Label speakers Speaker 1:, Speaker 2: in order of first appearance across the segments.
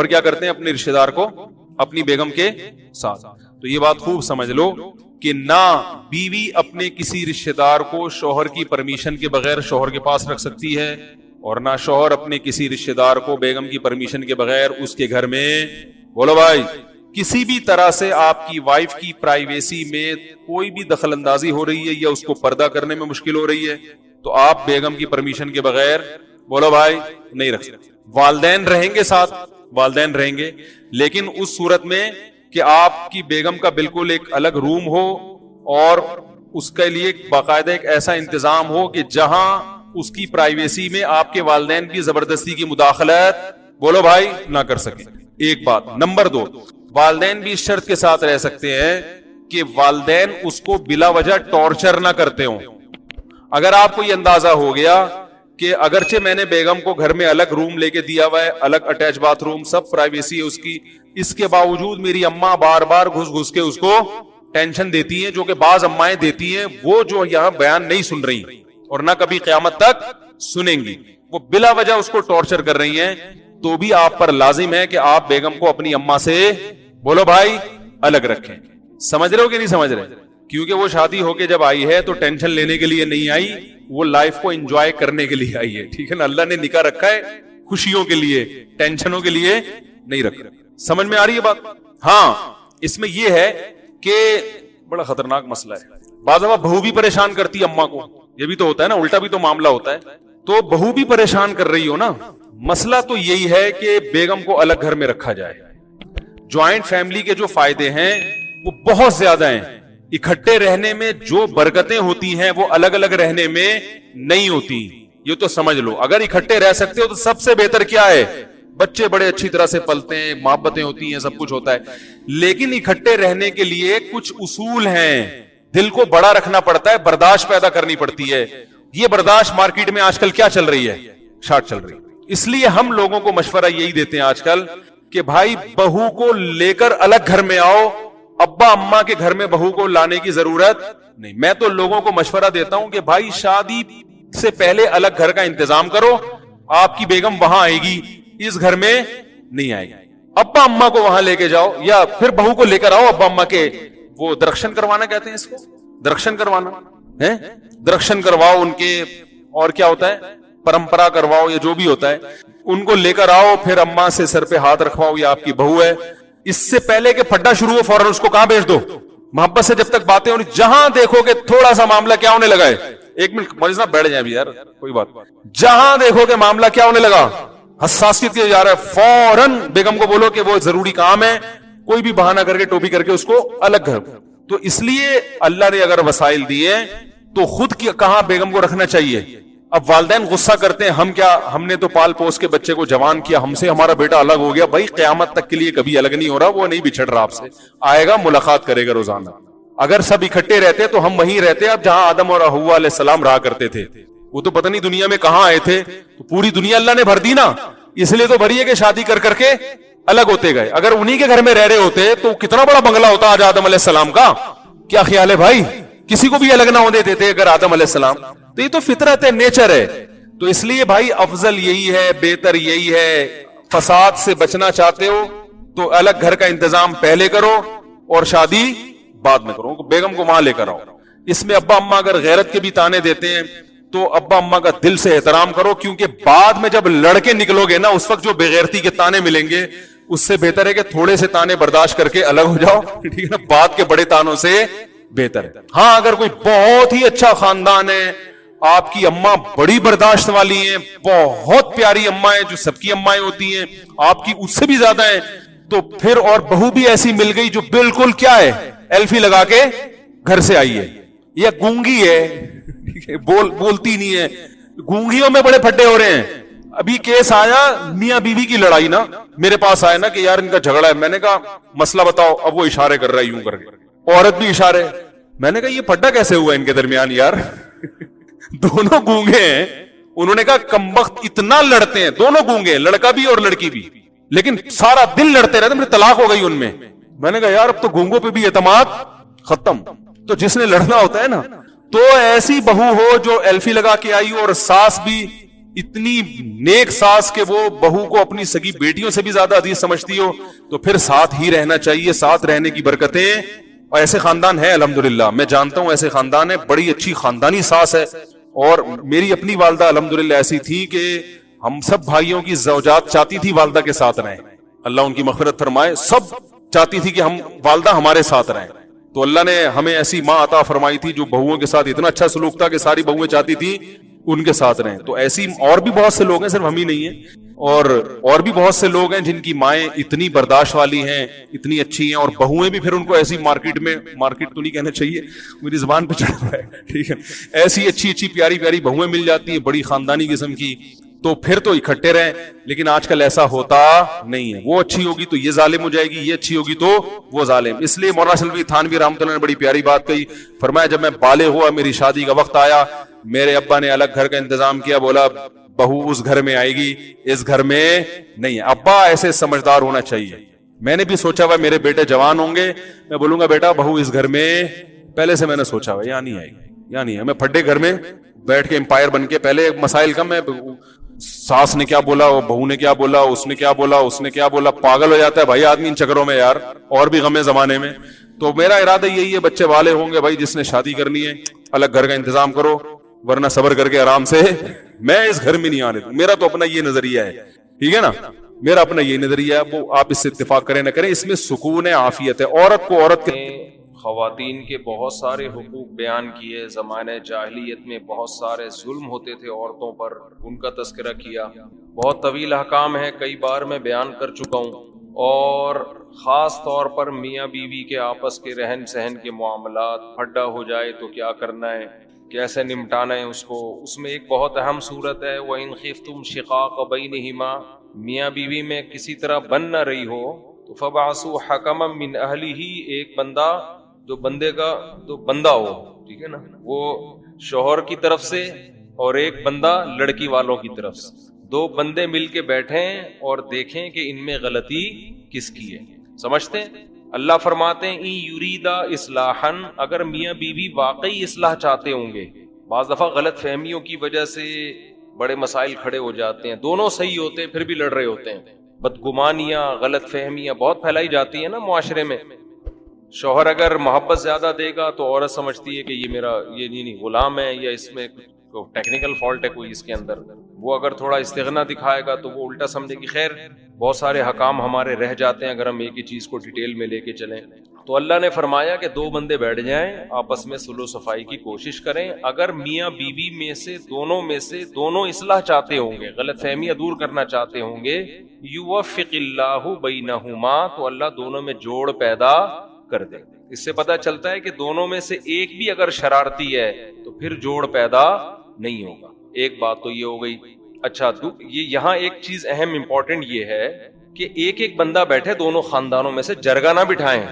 Speaker 1: اور کیا کرتے ہیں اپنے رشتے دار کو اپنی بیگم کے ساتھ. تو یہ بات خوب سمجھ لو کہ نہ بیوی اپنے کسی رشتے دار کو شوہر کی پرمیشن کے بغیر شوہر کے پاس رکھ سکتی ہے, اور نہ شوہر اپنے کسی رشتے دار کو بیگم کی پرمیشن کے بغیر اس کے گھر میں, بولو بھائی, کسی بھی طرح سے آپ کی وائف کی پرائیویسی میں کوئی بھی دخل اندازی ہو رہی ہے یا اس کو پردہ کرنے میں مشکل ہو رہی ہے تو آپ بیگم کی پرمیشن کے بغیر, بولو بھائی, نہیں رکھ سکتے. والدین رہیں گے ساتھ, والدین رہیں گے, لیکن اس صورت میں کہ آپ کی بیگم کا بالکل ایک الگ روم ہو اور اس کے لیے باقاعدہ ایک ایسا انتظام ہو کہ جہاں اس کی پرائیویسی میں آپ کے والدین کی زبردستی کی مداخلت, بولو بھائی, نہ کر سکیں. ایک بات. نمبر 2, والدین بھی اس شرط کے ساتھ رہ سکتے ہیں کہ والدین اس کو بلا وجہ ٹارچر نہ کرتے ہوں. اگر آپ کو یہ اندازہ ہو گیا کہ اگرچہ میں نے بیگم کو گھر میں الگ روم لے کے دیا ہوا ہے, الگ اٹیچ باتھ روم, سب پرائیویسی ہے اس کی, اس کے باوجود میری اماں بار بار گھس گھس کے اس کو ٹینشن دیتی ہیں, جو کہ بعض امائیں دیتی ہیں, وہ جو یہاں بیان نہیں سن رہی اور نہ کبھی قیامت تک سنیں گی, وہ بلا وجہ اس کو ٹارچر کر رہی ہیں, تو بھی آپ پر لازم ہے کہ آپ بیگم کو اپنی اماں سے, بولو بھائی, الگ رکھیں. سمجھ رہے ہو کہ نہیں سمجھ رہے؟ کیونکہ وہ شادی ہو کے جب آئی ہے تو ٹینشن لینے کے لیے نہیں آئی, وہ لائف کو انجوائے کرنے کے لیے آئی ہے. ٹھیک ہے نا, اللہ نے نکاح رکھا ہے خوشیوں کے لیے, ٹینشنوں کے لیے نہیں رکھا. سمجھ میں آ رہی ہے بات؟ ہاں, اس میں یہ ہے کہ بڑا خطرناک مسئلہ ہے. بعض دفعہ بہو بھی پریشان کرتی ہے اماں کو, یہ بھی تو ہوتا ہے نا, الٹا بھی تو معاملہ ہوتا ہے. تو بہو بھی پریشان کر رہی ہو نا, مسئلہ تو یہی ہے کہ بیگم کو الگ گھر میں رکھا جائے. جوائنٹ فیملی کے جو فائدے ہیں وہ بہت زیادہ ہیں. اکٹھے رہنے میں جو برکتیں ہوتی ہیں وہ الگ الگ رہنے میں نہیں ہوتی, یہ تو سمجھ لو. اگر اکٹھے رہ سکتے ہو تو سب سے بہتر کیا ہے, بچے بڑے اچھی طرح سے پلتے ہیں, محبتیں ہوتی ہیں, سب کچھ ہوتا ہے. لیکن اکٹھے رہنے کے لیے کچھ اصول ہیں, دل کو بڑا رکھنا پڑتا ہے, برداشت پیدا کرنی پڑتی ہے. یہ برداشت مارکیٹ میں آج کل کیا چل رہی ہے, شارٹ چل رہی ہے. اس لیے ہم لوگوں کو مشورہ یہی دیتے ہیں آج کل کہ بھائی بہو کو لے کر الگ گھر میں آؤ, ابا اماں کے گھر میں بہو کو لانے کی ضرورت نہیں. میں تو لوگوں کو مشورہ دیتا ہوں کہ بھائی شادی سے پہلے الگ گھر کا انتظام کرو, آپ کی بیگم وہاں آئے گی, اس گھر میں نہیں آئے گی. ابا اماں کو وہاں لے کے جاؤ یا پھر بہو کو لے کر آؤ ابا اماں کے, وہ درخشن کروانا کہتے ہیں اس کو, درخشن کروانا ہے, درخشن کرواؤ ان کے, اور کیا ہوتا ہے, پرمپرا کرواؤ, یا جو بھی ہوتا ہے, ان کو لے کر آؤ, پھر اماں سے سر پہ ہاتھ رکھواؤ, یا آپ کی بہو ہے. اس سے پہلے کہ پھڈا شروع ہو فوراً اس کو کہاں بھیج دو, محبت سے جب تک باتیں ہونی, جہاں دیکھو کہ تھوڑا سا معاملہ کیا ہونے لگا ہے, ایک منٹ مولوی صاحب بیٹھ جائیں ابھی یار, کوئی بات, جہاں دیکھو کہ معاملہ کیا ہونے لگا, حساسیت کیا جا رہا ہے, فوراً بیگم کو بولو کہ وہ ضروری کام ہے, کوئی بھی بہانہ کر کے ٹوپی کر کے اس کو الگ گھر. تو اس لیے اللہ نے اگر وسائل دیے تو خود کہاں بیگم کو رکھنا چاہیے. اب والدین غصہ کرتے ہیں, ہم کیا, ہم نے تو پال پوس کے بچے کو جوان کیا, ہم سے ہمارا بیٹا الگ ہو گیا. بھائی قیامت تک کے لیے کبھی الگ نہیں ہو رہا, وہ نہیں بچھڑ رہا آپ سے, آئے گا, ملاقات کرے گا روزانہ. اگر سب اکٹھے رہتے تو ہم وہیں رہتے اب جہاں آدم اور حوا علیہ السلام رہا کرتے تھے. وہ تو پتہ نہیں دنیا میں کہاں آئے تھے, تو پوری دنیا اللہ نے بھر دی نا, اس لیے تو بھری ہے کہ شادی کر کر کے الگ ہوتے گئے. اگر انہی کے گھر میں رہ رہے ہوتے تو کتنا بڑا بنگلہ ہوتا آج آدم علیہ السلام کا. کیا خیال ہے بھائی, کسی کو بھی الگ نہ ہونے دیتے اگر آدم علیہ السلام. تو یہ تو فطرت ہے, نیچر ہے. تو اس لیے بھائی افضل یہی ہے, بہتر یہی ہے, فساد سے بچنا چاہتے ہو تو الگ گھر کا انتظام پہلے کرو اور شادی بعد میں کرو, بیگم کو وہاں لے کر آؤ. اس میں ابا اماں اگر غیرت کے بھی تانے دیتے ہیں تو ابا اماں کا دل سے احترام کرو, کیونکہ بعد میں جب لڑکے نکلو گے نا اس وقت جو بغیرتی کے تانے ملیں گے, اس سے بہتر ہے کہ تھوڑے سے تانے برداشت کر کے الگ ہو جاؤ, ٹھیک ہے نا, بعد کے بڑے تانوں سے بہتر ہے. ہاں اگر کوئی بہت ہی اچھا خاندان ہے, آپ کی اماں بڑی برداشت والی ہیں, بہت پیاری اماں ہیں جو سب کی امائیں ہوتی ہیں, آپ کی اس سے بھی زیادہ ہیں, تو پھر اور بہو بھی ایسی مل گئی جو بالکل کیا ہے, ایلفی لگا کے گھر سے آئی ہے, یا گونگی ہے, بولتی نہیں ہے. گونگیوں میں بڑے پھڈے ہو رہے ہیں. ابھی کیس آیا میاں بیوی کی لڑائی نا, میرے پاس آیا نا کہ یار ان کا جھگڑا ہے. میں نے کہا مسئلہ بتاؤ. اب وہ اشارے کر رہا ہے یوں کر کے, عورت بھی اشارے. میں نے کہا یہ پھڈا کیسے ہوا ان کے درمیان یار, دونوں گونگے ہیں. انہوں نے کہا کمبخت اتنا لڑتے ہیں, دونوں گونگے ہیں, لڑکا بھی اور لڑکی بھی, لیکن سارا دن لڑتے رہتے, میری طلاق ہو گئی ان میں. میں نے کہا یار اب تو گونگوں پہ بھی اعتماد ختم. تو جس نے لڑنا ہوتا ہے نا, تو ایسی بہو ہو جو ایلفی لگا کے آئی اور ساس بھی اتنی نیک ساس کہ وہ بہو کو اپنی سگی بیٹیوں سے بھی زیادہ عزیز سمجھتی ہو, تو پھر ساتھ ہی رہنا چاہیے. ساتھ رہنے کی برکتیں, اور ایسے خاندان ہے الحمدللہ, میں جانتا ہوں ایسے خاندان ہے, بڑی اچھی خاندانی ساس ہے. اور میری اپنی والدہ الحمدللہ ایسی تھی کہ ہم سب بھائیوں کی زوجات چاہتی تھی والدہ کے ساتھ رہیں, اللہ ان کی مغفرت فرمائے, سب چاہتی تھی کہ ہم والدہ ہمارے ساتھ رہیں. تو اللہ نے ہمیں ایسی ماں عطا فرمائی تھی جو بہوؤں کے ساتھ اتنا اچھا سلوک تھا کہ ساری بہویں چاہتی تھی ان کے ساتھ رہیں. تو ایسی اور بھی بہت سے لوگ ہیں, صرف ہم ہی نہیں ہیں, اور بھی بہت سے لوگ ہیں جن کی مائیں اتنی برداشت والی ہیں, اتنی اچھی ہیں, اور بہویں بھی پھر ان کو ایسی مارکیٹ تو نہیں کہنا چاہیے, میری زبان پہ چڑھا ہوا ہے, ٹھیک ہے, ایسی اچھی اچھی پیاری پیاری بہویں مل جاتی ہیں بڑی خاندانی قسم کی, تو پھر تو اکٹھے رہیں. لیکن آج کل ایسا ہوتا نہیں ہے, وہ اچھی ہوگی تو یہ ظالم ہو جائے گی, یہ اچھی ہوگی تو وہ ظالم. اس لیے مولانا شلوی تھانوی رحمۃ اللہ نے بڑی پیاری بات کہی, فرمایا جب میں بالغ ہوا, میری شادی کا وقت آیا, میرے ابا نے الگ گھر کا انتظام کیا, بولا بہو اس گھر میں آئے گی, اس گھر میں نہیں ہے. ابا ایسے سمجھدار ہونا چاہیے. میں نے بھی سوچا ہوا میرے بیٹے جوان ہوں گے, میں بولوں گا بیٹا بہو اس گھر میں, پہلے سے میں نے سوچا ہوا یہاں نہیں آئے گی, یہاں نہیں ہے. میں پھڈے گھر میں بیٹھ کے امپائر بن کے, پہلے مسائل کم ہے, ساس نے کیا بولا, بہو نے کیا بولا, اس نے کیا بولا, اس نے کیا بولا, پاگل ہو جاتا ہے بھائی آدمی ان چکروں میں یار, اور بھی غم ہے زمانے میں. تو میرا ارادہ یہی ہے, بچے والے ہوں گے بھائی, جس نے شادی کرنی ہے الگ گھر کا انتظام کرو, ورنہ صبر کر کے آرام سے, میں اس گھر میں نہیں آنے دوں. میرا تو اپنا یہ نظریہ ہے, ٹھیک ہے نا, میرا اپنا یہ نظریہ ہے, وہ آپ اس سے اتفاق کریں نہ کریں, اس میں سکون ہے, عافیت ہے. عورت کو عورت کے
Speaker 2: خواتین کے بہت سارے حقوق بیان کیے. زمانہ جاہلیت میں بہت سارے ظلم ہوتے تھے عورتوں پر, ان کا تذکرہ کیا. بہت طویل احکام ہے, کئی بار میں بیان کر چکا ہوں. اور خاص طور پر میاں بیوی کے آپس کے رہن سہن کے معاملات, پھڈا ہو جائے تو کیا کرنا ہے, کیسے نمٹانا ہے اس کو. اس میں ایک بہت اہم صورت ہے, وَإِنْ خِفْتُمْ شِقَاقَ بَيْنِهِمَا, میاں بیوی میں کسی طرح بن نہ رہی ہو تو فَبَعْثُوا حَكَمًا مِّنْ أَهْلِهِ, ایک بندہ جو بندے کا تو بندہ ہو, ٹھیک ہے نا, وہ شوہر کی طرف سے, اور ایک بندہ لڑکی والوں کی طرف سے. دو بندے مل کے بیٹھیں اور دیکھیں کہ ان میں غلطی کس کی ہے. سمجھتے ہیں, اللہ فرماتے ہیں اِن یریدا اصلاحا, اگر میاں بیوی واقعی اصلاح چاہتے ہوں گے. بعض دفعہ غلط فہمیوں کی وجہ سے بڑے مسائل کھڑے ہو جاتے ہیں, دونوں صحیح ہوتے ہیں پھر بھی لڑ رہے ہوتے ہیں. بدگمانیاں, غلط فہمیاں بہت پھیلائی جاتی ہیں نا معاشرے میں. شوہر اگر محبت زیادہ دے گا تو عورت سمجھتی ہے کہ یہ میرا یہ نہیں غلام ہے, یا اس میں ٹیکنیکل فالٹ ہے کوئی اس کے اندر. وہ اگر تھوڑا استغنا دکھائے گا تو وہ الٹا سمجھے گی. خیر, بہت سارے حکام ہمارے رہ جاتے ہیں اگر ہم ایک ہی چیز کو ڈیٹیل میں لے کے چلیں. تو اللہ نے فرمایا کہ دو بندے بیٹھ جائیں, آپس میں صلح و صفائی کی کوشش کریں. اگر میاں بیوی میں سے دونوں اصلاح چاہتے ہوں گے, غلط فہمیاں دور کرنا چاہتے ہوں گے, یوفق اللہ بینہما, تو اللہ دونوں میں جوڑ پیدا کر دے. اس سے پتہ چلتا ہے کہ دونوں میں سے ایک بھی اگر شرارتی ہے تو پھر جوڑ پیدا نہیں ہوگا. ایک بات تو یہ ہو گئی. اچھا, یہ یہاں ایک چیز اہم امپورٹنٹ یہ ہے کہ ایک ایک بندہ بیٹھے, دونوں خاندانوں میں سے جرگہ نہ بٹھائیں.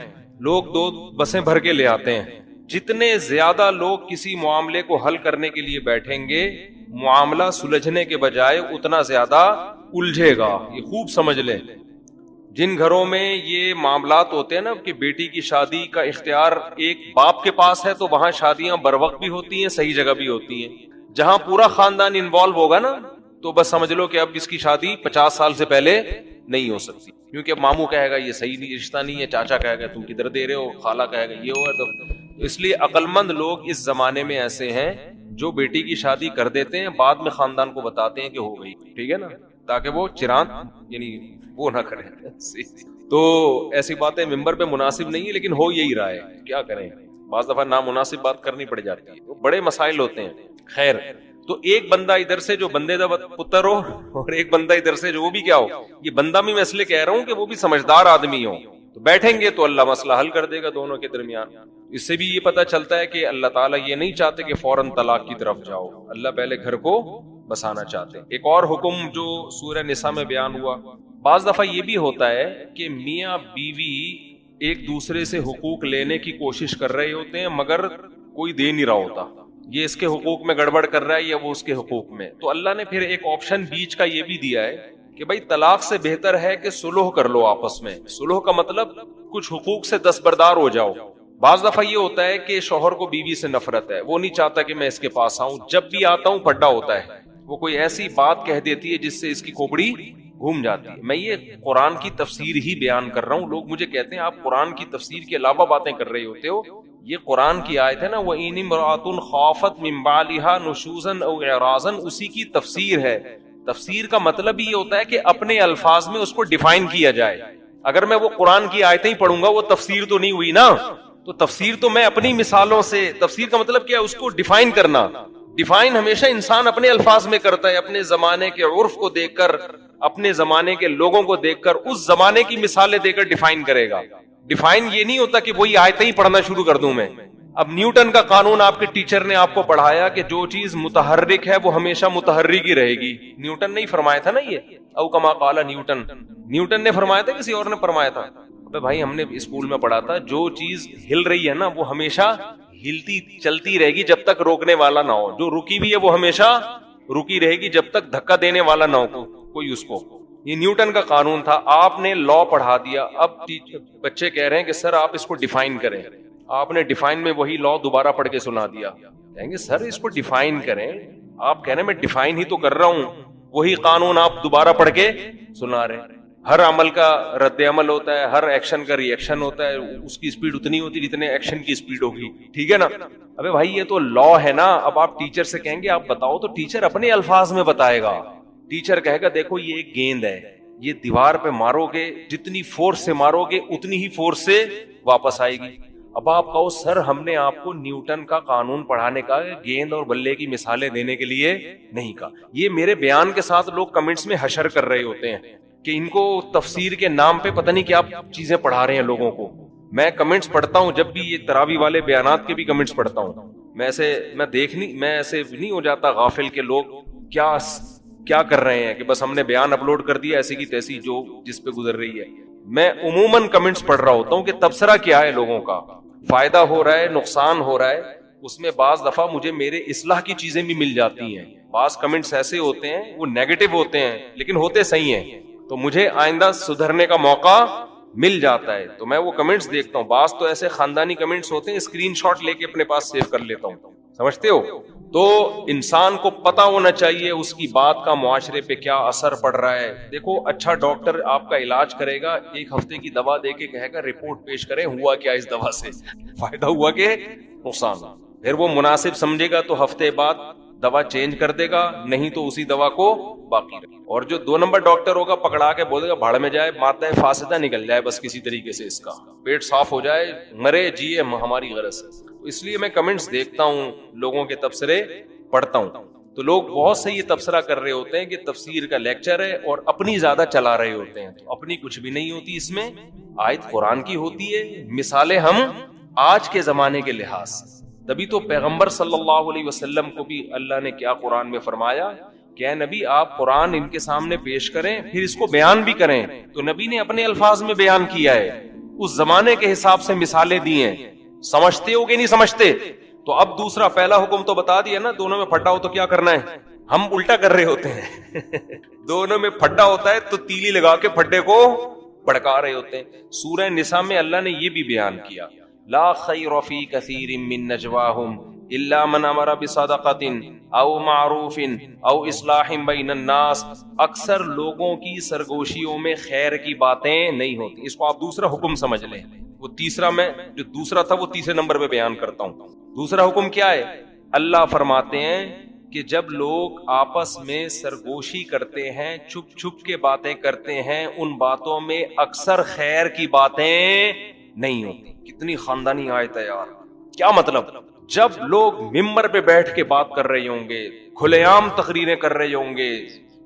Speaker 2: لوگ دو بسیں بھر کے لے آتے ہیں. جتنے زیادہ لوگ کسی معاملے کو حل کرنے کے لیے بیٹھیں گے, معاملہ سلجھنے کے بجائے اتنا زیادہ الجھے گا. یہ خوب سمجھ لیں. جن گھروں میں یہ معاملات ہوتے ہیں نا کہ بیٹی کی شادی کا اختیار ایک باپ کے پاس ہے, تو وہاں شادیاں بر وقت بھی ہوتی ہیں, صحیح جگہ بھی ہوتی ہیں. جہاں پورا خاندان انوالو ہوگا نا, تو بس سمجھ لو کہ اب اس کی شادی 50 سال سے پہلے نہیں ہو سکتی, کیونکہ ماموں کہے گا یہ صحیح نہیں, رشتہ نہیں ہے, چاچا کہے گا تم کدھر دے رہے ہو, خالہ کہے گا یہ ہوا. تو اس لیے عقل مند لوگ اس زمانے میں ایسے ہیں جو بیٹی کی شادی کر دیتے ہیں, بعد میں خاندان کو بتاتے ہیں کہ ہو گئی, ٹھیک ہے نا, تاکہ وہ چراند یعنی وہ نہ کریں. تو ایسی باتیں ممبر پہ مناسب نہیں ہے, لیکن ہو یہی رہا ہے, کیا کریں, بعض دفعہ نامناسب بات کرنی پڑ جاتی ہے. تو بڑے مسائل ہوتے ہیں. خیر, تو ایک بندہ ادھر سے جو بندے دا پتر ہو, اور ایک بندہ ادھر سے جو وہ بھی کیا ہو. یہ بندہ بھی میں اس لیے کہہ رہا ہوں کہ وہ بھی سمجھدار آدمی ہو. تو بیٹھیں گے تو اللہ مسئلہ حل کر دے گا دونوں کے درمیان. اس سے بھی یہ پتہ چلتا ہے کہ اللہ تعالیٰ یہ نہیں چاہتے کہ فوراً طلاق کی طرف جاؤ, اللہ پہلے گھر کو بسانا چاہتے ہیں. ایک اور حکم جو سورہ نساء میں بیان ہوا, بعض دفعہ یہ بھی ہوتا ہے کہ میاں بیوی ایک دوسرے سے حقوق لینے کی کوشش کر رہے ہوتے ہیں مگر کوئی دے نہیں رہا ہوتا. یہ اس کے حقوق میں گڑبڑ کر رہا ہے یا وہ اس کے حقوق میں. تو اللہ نے پھر ایک آپشن بیچ کا یہ بھی دیا ہے کہ بھائی طلاق سے بہتر ہے کہ صلح کر لو آپس میں. صلح کا مطلب کچھ حقوق سے دستبردار ہو جاؤ. بعض دفعہ یہ ہوتا ہے کہ شوہر کو بیوی سے نفرت ہے, وہ نہیں چاہتا کہ میں اس کے پاس آؤں, جب بھی آتا ہوں پھڈا ہوتا ہے, وہ کوئی ایسی بات کہہ دیتی ہے جس سے اس کی کھوپڑی گھوم جاتی ہے. میں یہ قرآن کی تفسیر ہی بیان کر رہا ہوں. لوگ مجھے کہتے ہیں آپ قرآن کی تفسیر کے علاوہ باتیں کر رہے ہوتے ہو. یہ قرآن کی آیت ہے نا, وَإِنِ امْرَأَةٌ خَافَتْ مِنْ بَعْلِهَا نُشُوزًا أَوْ إِعْرَاضًا, اسی کی تفسیر ہے. تفسیر کا مطلب یہ ہوتا ہے کہ اپنے الفاظ میں اس کو ڈیفائن کیا جائے. اگر میں وہ قرآن کی آیتیں ہی پڑھوں گا وہ تفسیر تو نہیں ہوئی نا. تو تفسیر تو میں اپنی مثالوں سے, تفسیر کا مطلب کیا ہے, اس کو ڈیفائن کرنا. ڈیفائن ہمیشہ انسان اپنے الفاظ میں کرتا ہے, اپنے زمانے کے عرف کو دیکھ کر, اپنے زمانے کے لوگوں کو دیکھ کر, اس زمانے کی مثالیں دے کر ڈیفائن کرے گا. ڈیفائن یہ نہیں ہوتا کہ وہی آیتیں ہی پڑھنا شروع کر دوں میں. اب نیوٹن کا قانون آپ کے ٹیچر نے آپ کو پڑھایا کہ جو چیز متحرک ہے وہ ہمیشہ متحرک ہی رہے گی. نیوٹن نے ہی فرمایا تھا نا یہ, او کما قال نیوٹن. نیوٹن نے فرمایا تھا کسی اور نے فرمایا تھا؟ بھائی ہم نے اسکول میں پڑھا تھا جو چیز ہل رہی ہے نا وہ ہمیشہ ہلتی چلتی رہے گی جب تک روکنے والا نہ ہو. جو رکی ہوئی ہے وہ ہمیشہ رکی رہے گی جب تک دھکا دینے والا نہ ہو کوئی اس کو. یہ نیوٹن کا قانون تھا. آپ نے لا پڑھا دیا, اب بچے کہہ رہے ہیں کہ سر آپ اس کو ڈیفائن کریں. آپ نے ڈیفائن میں وہی لا دوبارہ پڑھ کے سنا دیا. کہیں گے سر اس کو ڈیفائن کریں. آپ کہہ رہے ہیں میں ڈیفائن ہی تو کر رہا ہوں, وہی قانون آپ دوبارہ پڑھ کے سنا رہے ہیں. ہر عمل کا رد عمل ہوتا ہے, ہر ایکشن کا ری ایکشن ہوتا ہے. اس کی اسپیڈ اتنی ہوتی جتنے ایکشن کی اسپیڈ ہوگی. ٹھیک ہے نا. ابے بھائی یہ تو لا ہے نا. اب آپ ٹیچر سے کہیں گے آپ بتاؤ, تو ٹیچر اپنے الفاظ میں بتائے گا. ٹیچر کہے گا دیکھو یہ ایک گیند ہے, یہ دیوار پہ مارو گے, جتنی فورس سے مارو گے اتنی ہی فورس سے واپس آئے گی. اب آپ کہو سر ہم نے آپ کو نیوٹن کا قانون پڑھانے کا گیند اور بلے کی مثالیں دینے کے لیے نہیں کہا. یہ میرے بیان کے ساتھ لوگ کمنٹس میں حشر کر رہے ہوتے ہیں کہ ان کو تفسیر کے نام پہ پتہ نہیں کیا چیزیں پڑھا رہے ہیں لوگوں کو. میں کمنٹس پڑھتا ہوں, جب بھی یہ تراوی والے بیانات کے بھی کمنٹس پڑھتا ہوں, میں ایسے نہیں ہو جاتا غافل کہ لوگ کیا کر رہے ہیں کہ بس ہم نے بیان اپلوڈ کر دیا ایسی کی تیسی جو جس پہ گزر رہی ہے. میں عموماً کمنٹس پڑھ رہا ہوتا ہوں کہ تبصرہ کیا ہے, لوگوں کا فائدہ ہو رہا ہے, نقصان ہو رہا ہے. اس میں بعض دفعہ مجھے میرے اصلاح کی چیزیں بھی مل جاتی ہیں. بعض کمنٹس ایسے ہوتے ہیں وہ نیگیٹو ہوتے ہیں لیکن ہوتے صحیح ہیں, تو مجھے آئندہ سدھرنے کا موقع مل جاتا ہے. تو میں وہ کمنٹس دیکھتا ہوں. بعض تو ایسے خاندانی کمنٹس ہوتے ہیں, اسکرین شاٹ لے کے اپنے پاس سیو کر لیتا ہوں. سمجھتے ہو؟ تو انسان کو پتا ہونا چاہیے اس کی بات کا معاشرے پہ کیا اثر پڑ رہا ہے. دیکھو اچھا ڈاکٹر آپ کا علاج کرے گا, 1 ہفتے کی دوا دے کے کہے گا رپورٹ پیش کریں ہوا کیا اس دوا سے, فائدہ ہوا کہ نقصان. پھر وہ مناسب سمجھے گا تو ہفتے بعد دوا چینج کر دے گا, نہیں تو اسی دوا کو باقی رکھے. اور جو 2 نمبر ڈاکٹر ہوگا پکڑا کے بولے گا بھاڑ میں جائے, مادہ فاسدہ نکل جائے بس کسی طریقے سے, اس کا پیٹ صاف ہو جائے, مرے جیے ہماری غرض ہے. اس لیے میں کمنٹس دیکھتا ہوں, لوگوں کے تبصرے پڑھتا ہوں. تو لوگ بہت سے یہ تبصرہ کر رہے ہوتے ہیں کہ تفسیر کا لیکچر ہے اور اپنی زیادہ چلا رہے ہوتے ہیں. تو اپنی کچھ بھی نہیں ہوتی اس میں, آیت قرآن کی ہوتی ہے, مثالیں ہم آج کے زمانے کے لحاظ سے. تبھی تو پیغمبر صلی اللہ علیہ وسلم کو بھی اللہ نے کیا قرآن میں فرمایا کہ اے نبی آپ قرآن ان کے سامنے پیش کریں پھر اس کو بیان بھی کریں. تو نبی نے اپنے الفاظ میں بیان کیا ہے, اس زمانے کے حساب سے مثالیں دی ہیں. سمجھتے ہو کہ نہیں سمجھتے؟ تو اب دوسرا, پہلا حکم تو بتا دیا نا, دونوں میں پھٹا ہو تو کیا کرنا ہے. ہم الٹا کر رہے ہوتے ہیں دونوں میں پھٹا ہوتا ہے تو تیلی لگا کے پھٹے کو بھڑکا رہے ہوتے ہیں. سورہ نساء میں اللہ نے یہ بھی بیان کیا, لا خیر فی کثیر من نجواہم الا من امر بصدقۃ او معروف او اصلاح بین الناس. اکثر لوگوں کی سرگوشیوں میں خیر کی باتیں نہیں ہوتی. اس کو آپ دوسرا حکم سمجھ لیں. وہ تیسرا, میں جو دوسرا تھا وہ تیسرے نمبر پہ بیان کرتا ہوں. دوسرا حکم کیا ہے؟ اللہ فرماتے ہیں کہ جب لوگ آپس میں سرگوشی کرتے ہیں, چھپ چھپ کے باتیں کرتے ہیں, ان باتوں میں اکثر خیر کی باتیں نہیں ہوتی. کتنی خاندانی آیت ہے یار. کیا مطلب؟ جب لوگ ممبر پہ بیٹھ کے بات کر رہے ہوں گے, کھلے عام تقریریں کر رہے ہوں گے,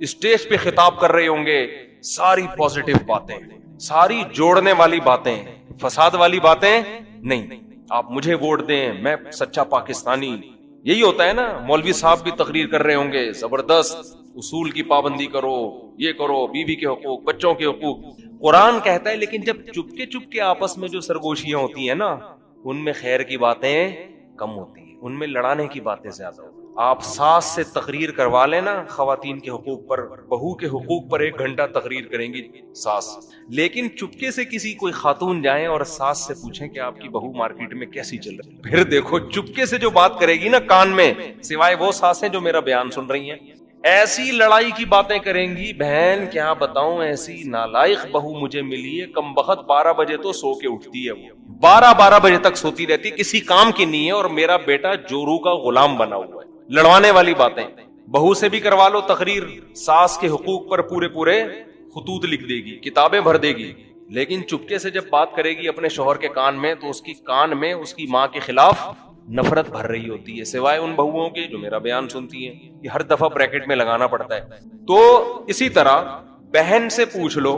Speaker 2: اسٹیج پہ خطاب کر رہے ہوں گے, ساری پازیٹیو باتیں, ساری جوڑنے والی باتیں, فساد والی باتیں نہیں. آپ مجھے ووٹ دیں, میں سچا پاکستانی, یہی ہوتا ہے نا. مولوی صاحب بھی تقریر کر رہے ہوں گے, زبردست اصول کی پابندی کرو, یہ کرو, بیوی کے حقوق, بچوں کے حقوق. قرآن کہتا ہے لیکن جب چپ کے آپس میں جو سرگوشیاں ہوتی ہیں نا, ان میں خیر کی باتیں کم ہوتی ہیں, ان میں لڑانے کی باتیں زیادہ ہوتی ہیں. آپ ساس سے تقریر کروا لینا خواتین کے حقوق پر, بہو کے حقوق پر 1 گھنٹہ تقریر کریں گی ساس, لیکن چپکے سے کسی کوئی خاتون جائیں اور ساس سے پوچھیں کہ آپ کی بہو مارکیٹ میں کیسی چل رہی ہے, پھر دیکھو چپکے سے جو بات کرے گی نا کان میں, سوائے وہ ساسیں جو میرا بیان سن رہی ہیں, ایسی لڑائی کی باتیں کریں گی، بہن کیا بتاؤں ایسی نالائق بہو مجھے ملی ہے، کم بخت 12 بجے تو سو کے اٹھتی ہے، وہ 12 بجے تک سوتی رہتی، کسی کام کی نہیں ہے، اور میرا بیٹا جورو کا غلام بنا ہوا ہے. لڑوانے والی باتیں. بہو سے بھی کروا لو تقریر، ساس کے حقوق پر پورے خطوط لکھ دے گی، کتابیں بھر دے گی، لیکن چپکے سے جب بات کرے گی اپنے شوہر کے کان میں تو اس کی کان میں اس کی ماں کے خلاف نفرت بھر رہی ہوتی ہے، سوائے ان بہوؤں کے جو میرا بیان سنتی ہیں. یہ ہر دفعہ بریکٹ میں لگانا پڑتا ہے. تو اسی طرح بہن سے پوچھ لو،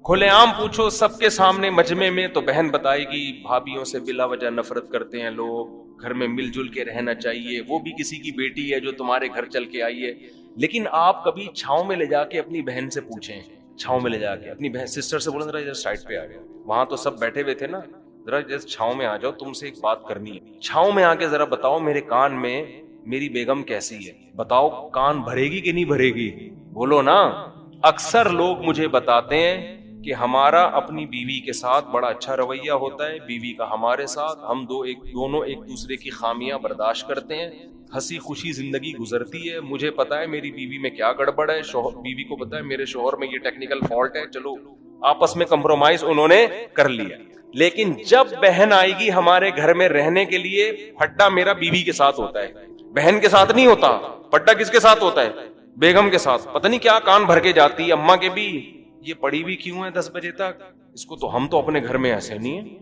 Speaker 2: کھلے عام پوچھو سب کے سامنے مجمع میں، تو بہن بتائے گی بھابھیوں سے بلا وجہ نفرت کرتے ہیں لوگ، گھر میں مل جل کے رہنا چاہیے، وہ بھی کسی کی بیٹی ہے جو تمہارے گھر چل کے آئی ہے. لیکن آپ کبھی چھاؤں میں لے جا کے اپنی بہن سے پوچھیں، چھاؤں میں لے جا کے اپنی بہن سسٹر سے بولیں ذرا ادھر سائڈ پہ آ گیا، وہاں تو سب بیٹھے ہوئے تھے نا، ذرا چھاؤں میں آ جاؤ، تم سے ایک بات کرنی ہے، چھاؤں میں آ کے ذرا بتاؤ میرے کان میں میری بیگم کیسی ہے، بتاؤ کان بھرے گی کہ نہیں بھرے گی، بولو نا. اکثر لوگ مجھے بتاتے ہیں کہ ہمارا اپنی بیوی کے ساتھ بڑا اچھا رویہ ہوتا ہے، بیوی کا ہمارے ساتھ، ہم دونوں ایک دوسرے کی خامیاں برداشت کرتے ہیں، ہنسی خوشی زندگی گزرتی ہے. مجھے پتا ہے میری بیوی میں کیا گڑبڑ ہے، بیوی کو پتا ہے میرے شوہر میں یہ ٹیکنیکل فالٹ ہے، چلو آپس میں کمپرومائز انہوں نے کر لیا. لیکن جب بہن آئے گی ہمارے گھر میں رہنے کے لیے، پھڈا میرا بیوی کے ساتھ ہوتا ہے، بہن کے ساتھ نہیں ہوتا. پھڈا کس کے ساتھ ہوتا ہے؟ بیگم کے ساتھ. پتہ نہیں کیا کان بھر کے جاتی ہے، اماں کے بھی یہ پڑی ہوئی کیوں ہے 10 بجے تک، اس کو تو ہم تو اپنے گھر میں ایسے نہیں ہیں،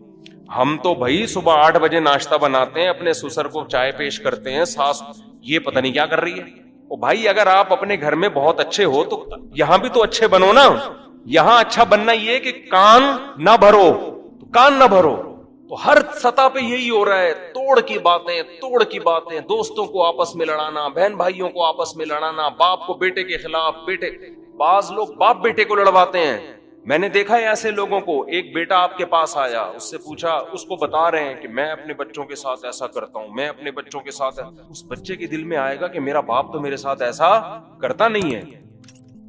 Speaker 2: ہم تو بھائی صبح 8 بجے ناشتہ بناتے ہیں، اپنے سسر کو چائے پیش کرتے ہیں، ساس یہ پتہ نہیں کیا کر رہی ہے. او بھائی اگر آپ اپنے گھر میں بہت اچھے ہو تو یہاں بھی تو اچھے بنو نا. یہاں اچھا بننا یہ کہ کان نہ بھرو، تو کان نہ بھرو. تو ہر سطح پہ یہی ہو رہا ہے، توڑ کی باتیں، دوستوں کو آپس میں لڑانا، بہن بھائیوں کو آپس میں لڑانا، باپ کو بیٹے کے خلاف، بعض لوگ باپ بیٹے کو لڑواتے ہیں. میں نے دیکھا ہے ایسے لوگوں کو، ایک بیٹا آپ کے پاس آیا، اس سے پوچھا، اس کو بتا رہے ہیں کہ میں اپنے بچوں کے ساتھ ایسا کرتا ہوں، میں اپنے بچوں کے ساتھ، اس بچے کے دل میں آئے گا کہ میرا باپ تو میرے ساتھ ایسا کرتا نہیں ہے.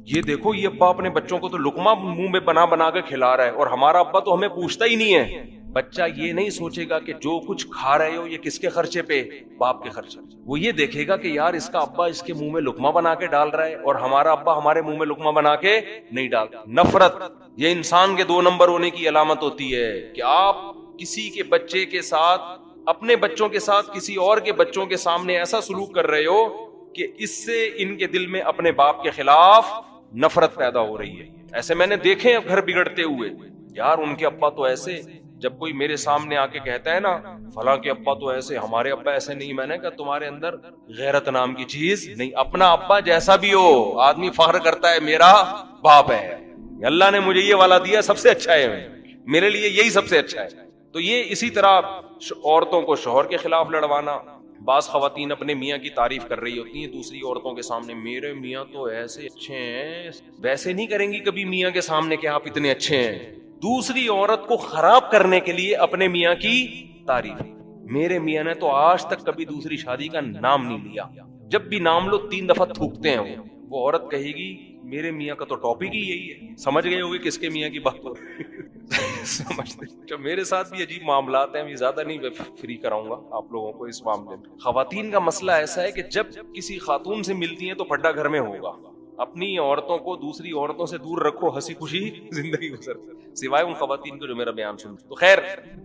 Speaker 2: یہ دیکھو یہ ابا اپنے بچوں کو تو لقمہ منہ میں بنا کے کھلا رہا ہے، اور ہمارا ابا تو ہمیں پوچھتا ہی نہیں ہے. بچہ یہ نہیں سوچے گا کہ جو کچھ کھا رہے ہو یہ کس کے خرچے پہ، باپ کے خرچے. وہ یہ دیکھے گا کہ یار اس کا ابا اس کے منہ میں لقمہ بنا کے ڈال رہا ہے، اور ہمارا ابا ہمارے منہ میں لقمہ بنا کے نہیں ڈالتا. نفرت یہ انسان کے 2 نمبر ہونے کی علامت ہوتی ہے، کہ آپ کسی کے بچے کے ساتھ، اپنے بچوں کے ساتھ کسی اور کے بچوں کے سامنے ایسا سلوک کر رہے ہو کہ اس سے ان کے دل میں اپنے باپ کے خلاف نفرت پیدا ہو رہی ہے. ایسے میں نے دیکھے ہیں گھر بگڑتے ہوئے، یار ان کے ابا تو ایسے. جب کوئی میرے سامنے آ کے کہتا ہے نا فلاں کے ابا تو ایسے، ہمارے ابا ایسے نہیں، میں نے کہا تمہارے اندر غیرت نام کی چیز نہیں. اپنا ابا جیسا بھی ہو آدمی فخر کرتا ہے میرا باپ ہے، اللہ نے مجھے یہ والا دیا سب سے اچھا ہے، میرے لیے یہی سب سے اچھا ہے. تو یہ اسی طرح عورتوں کو شوہر کے خلاف لڑوانا. بعض خواتین اپنے میاں کی تعریف کر رہی ہوتی ہیں دوسری عورتوں کے سامنے، میرے میاں تو ایسے اچھے ہیں. ویسے نہیں کریں گی کبھی میاں کے سامنے کہ آپ اتنے اچھے ہیں. دوسری عورت کو خراب کرنے کے لیے اپنے میاں کی تعریف. میرے میاں نے تو آج تک کبھی دوسری شادی کا نام نہیں لیا، جب بھی نام لو 3 دفعہ تھوکتے ہیں. وہ عورت کہے گی میرے میاں کا تو ٹاپک ہی یہی ہے. سمجھ گئے ہوگے کس کے میاں کی بات ہو سمجھتے. میرے ساتھ بھی عجیب معاملات ہیں، زیادہ نہیں فری کراؤں گا آپ لوگوں کو اس معاملے میں. خواتین کا مسئلہ ایسا ہے کہ جب کسی خاتون سے ملتی ہیں تو پھڈا گھر میں ہوگا. اپنی عورتوں کو دوسری عورتوں سے دور رکھو، ہنسی خوشی زندگی گزر، سوائے ان خواتین کو جو میرا بیان سن. تو خیر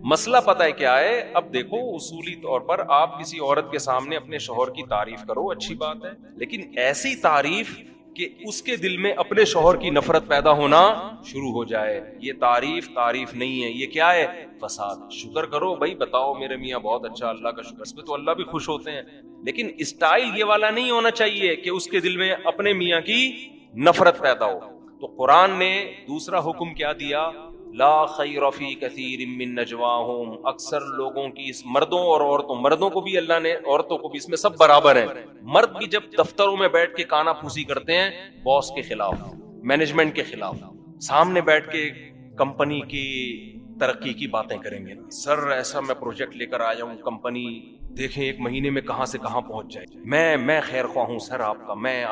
Speaker 2: مسئلہ پتہ ہے کیا ہے. اب دیکھو اصولی طور پر آپ کسی عورت کے سامنے اپنے شوہر کی تعریف کرو، اچھی بات ہے، لیکن ایسی تعریف کہ اس کے دل میں اپنے شوہر کی نفرت پیدا ہونا شروع ہو جائے. یہ تعریف نہیں ہے، یہ کیا ہے؟ فساد. شکر کرو بھائی، بتاؤ میرے میاں بہت اچھا، اللہ کا شکر، اس میں تو اللہ بھی خوش ہوتے ہیں. لیکن اسٹائل یہ والا نہیں ہونا چاہیے کہ اس کے دل میں اپنے میاں کی نفرت پیدا ہو. تو قرآن نے دوسرا حکم کیا دیا؟ لا خیر فی کثیر من نجواہم. اکثر لوگوں کی، اس مردوں اور عورتوں، مردوں کو بھی اللہ نے، عورتوں کو بھی، اس میں سب برابر ہیں. مرد بھی جب دفتروں میں بیٹھ کے کانا پھوسی کرتے ہیں باس کے خلاف، مینجمنٹ کے خلاف، سامنے بیٹھ کے کمپنی کی ترقی کی باتیں کریں گے، سر ایسا میں پروجیکٹ لے کر آیا ہوں، کمپنی دیکھیں 1 مہینے میں کہاں سے کہاں پہنچ جائے، میں خیر خواہ ہوں سر آپ کا، میں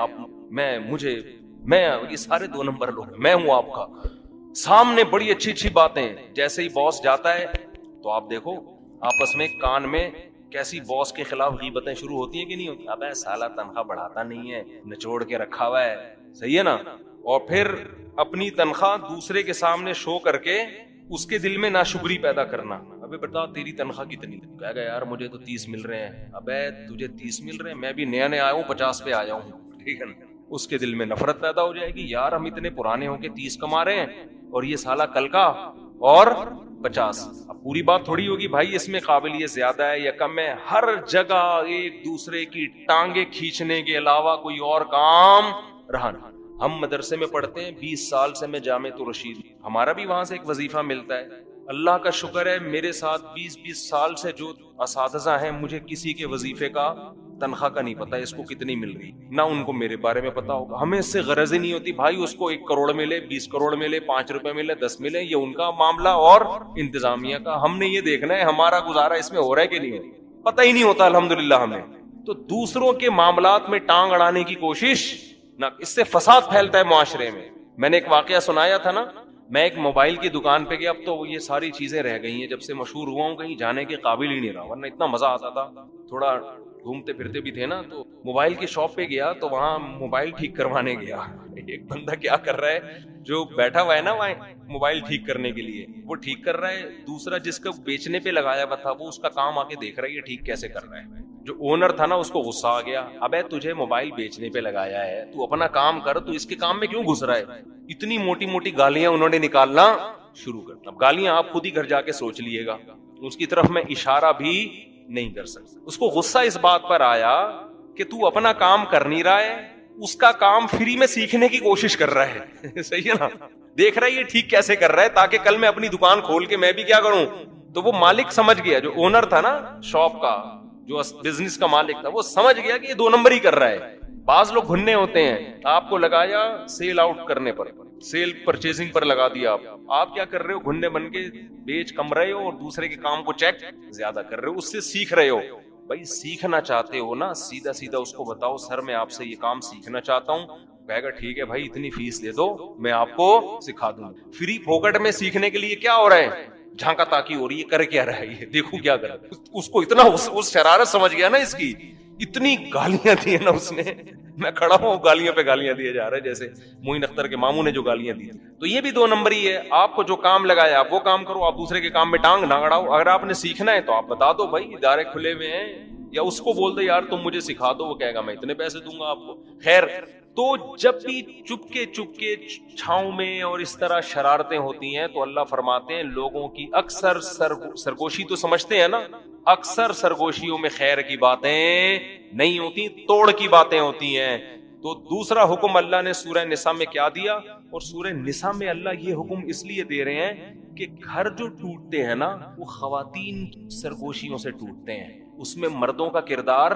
Speaker 2: یہ سارے 2 نمبر لوگ، میں ہوں آپ کا. سامنے بڑی اچھی باتیں. جیسے ہی باس جاتا ہے تو آپ دیکھو آپس میں کان میں کیسی باس کے خلاف غیبتیں شروع ہوتی ہیں کہ نہیں ہوتی؟ ابے سالہ تنخواہ بڑھاتا نہیں ہے، نچوڑ کے رکھا ہوا ہے، صحیح ہے نا؟ اور پھر اپنی تنخواہ دوسرے کے سامنے شو کر کے اس کے دل میں ناشکری پیدا کرنا. ابے بتا تیری تنخواہ کتنی؟ کہہ گا یار مجھے تو 30 مل رہے ہیں. ابے تجھے 30 مل رہے ہیں، میں بھی نیا نیا آیا ہوں، 50 پہ آ جاؤں، ٹھیک ہے نا؟ اس کے دل میں نفرت پیدا ہو جائے گی، یار ہم اتنے پرانے ہو کے 30 کما رہے ہیں اور یہ سالہ کل کا اور 50. اب پوری بات تھوڑی ہوگی بھائی اس میں قابلیت زیادہ ہے یا کم ہے. ہر جگہ ایک دوسرے کی ٹانگیں کھینچنے کے علاوہ کوئی اور کام رہا نہیں. ہم مدرسے میں پڑھتے ہیں، 20 سال سے میں جامعۃ الرشید، ہمارا بھی وہاں سے ایک وظیفہ ملتا ہے. اللہ کا شکر ہے میرے ساتھ 20 سال سے جو اساتذہ ہیں، مجھے کسی کے وظیفے کا تنخواہ کا نہیں پتا، اس کو کتنی مل رہی، نہ ان کو میرے بارے میں پتا ہوگا. ہمیں اس سے غرض ہی نہیں ہوتی بھائی اس کو 1 کروڑ ملے، 20 کروڑ ملے، 5 روپے ملے، 10 ملے، یہ ان کا معاملہ اور انتظامیہ کا. ہم نے یہ دیکھنا ہے ہمارا گزارا اس میں ہو رہا ہے کہ نہیں ہو رہا، پتہ ہی نہیں ہوتا الحمدللہ ہمیں. تو دوسروں کے معاملات میں ٹانگ اڑانے کی کوشش نہ، اس سے فساد پھیلتا ہے معاشرے میں. میں نے ایک واقعہ سنایا تھا نا، میں ایک موبائل کی دکان پہ گیا، اب تو یہ ساری چیزیں رہ گئی ہیں، جب سے مشہور ہوا ہوں کہیں جانے کے قابل ہی نہیں رہا، ورنہ اتنا مزہ آتا تھا. تھوڑا گھومتے پھرتے بھی تھے نا، تو موبائل کی شاپ پہ گیا تو وہاں موبائل ٹھیک کروانے گیا. ایک بندہ کیا کر رہا ہے، جو بیٹھا ہوا ہے نا وہاں موبائل ٹھیک کرنے کے لیے، وہ ٹھیک کر رہا ہے. دوسرا جس کا بیچنے پہ لگایا ہوا تھا وہ اس کا کام آ کے دیکھ رہا ہے یہ ٹھیک کیسے کر رہا ہے. جو اونر تھا نا اس کو غصہ آ گیا، ابے تجھے موبائل بیچنے پہ لگایا ہے، تو اپنا کام کر، تو اس کے کام میں کیوں گھس رہا ہے؟ اتنی موٹی موٹی گالیاں انہوں نے نکالنا شروع کر. اب گالیاں آپ خود ہی گھر جا کے سوچ لیے گا، اس کی طرف میں اشارہ بھی نہیں کر سکتا. اس کو غصہ اس بات پر آیا کہ تو اپنا کام کر نہیں رہا ہے، اس کا کام فری میں سیکھنے کی کوشش کر رہا ہے. صحیح ہے نا؟ دیکھ رہا ہے یہ ٹھیک کیسے کر رہا ہے تاکہ کل میں اپنی دکان کھول کے میں بھی کیا کروں. تو وہ مالک سمجھ گیا، جو اونر تھا نا شاپ کا، جو بزنس کا مالک تھا، وہ سمجھ گیا کہ یہ 2 نمبر ہی کر رہا ہے. بعض لوگ بھننے ہوتے ہیں، آپ کو لگایا سیل آؤٹ کرنے پر، سیل پرچیزنگ پر لگا دیا، آپ کیا کر رہے ہو، گھننے بن کے بیچ کم رہے ہو اور دوسرے کے کام کو چیک زیادہ کر رہے ہو، اس سے سیکھ رہے ہو. بھائی سیکھنا چاہتے ہو نا، سیدھا سیدھا اس کو بتاؤ سر میں آپ سے یہ کام سیکھنا چاہتا ہوں. کہے گا ٹھیک ہے بھائی اتنی فیس دے دو میں آپ کو سکھا دوں. فری پھوکٹ میں سیکھنے کے لیے کیا ہو رہا ہے، جھانکا تاکی ہو رہی ہے، کر کیا رہا ہے یہ دیکھو کیا کر. اس کو اتنا اس شرارت سمجھ گیا نا اس کی، اتنی گالیاں دی نا اس نے، میں کھڑا ہوں گالیاں پہ گالیاں دیے جا رہے ہیں، جیسے معین اختر کے ماموں نے جو گالیاں دی. تو یہ بھی 2 نمبر ہی ہے. آپ کو جو کام لگایا آپ وہ کام کرو، آپ دوسرے کے کام میں ٹانگ نہ اڑاؤ. اگر آپ نے سیکھنا ہے تو آپ بتا دو بھائی ادارے کھلے ہوئے ہیں، یا اس کو بول دو یار تم مجھے سکھا دو، وہ کہے گا میں اتنے پیسے دوں گا آپ کو. خیر، تو جب بھی چپ کے چھاؤں میں اور اس طرح شرارتیں ہوتی ہیں تو اللہ فرماتے ہیں لوگوں کی اکثر سرگوشی تو سمجھتے ہیں نا، اکثر سرگوشیوں میں خیر کی باتیں نہیں ہوتی، توڑ کی باتیں ہوتی ہیں. تو دوسرا حکم اللہ نے سورہ نساء میں کیا دیا، اور سورہ نساء میں اللہ یہ حکم اس لیے دے رہے ہیں کہ گھر جو ٹوٹتے ہیں نا وہ خواتین کی سرگوشیوں سے ٹوٹتے ہیں، اس میں مردوں کا کردار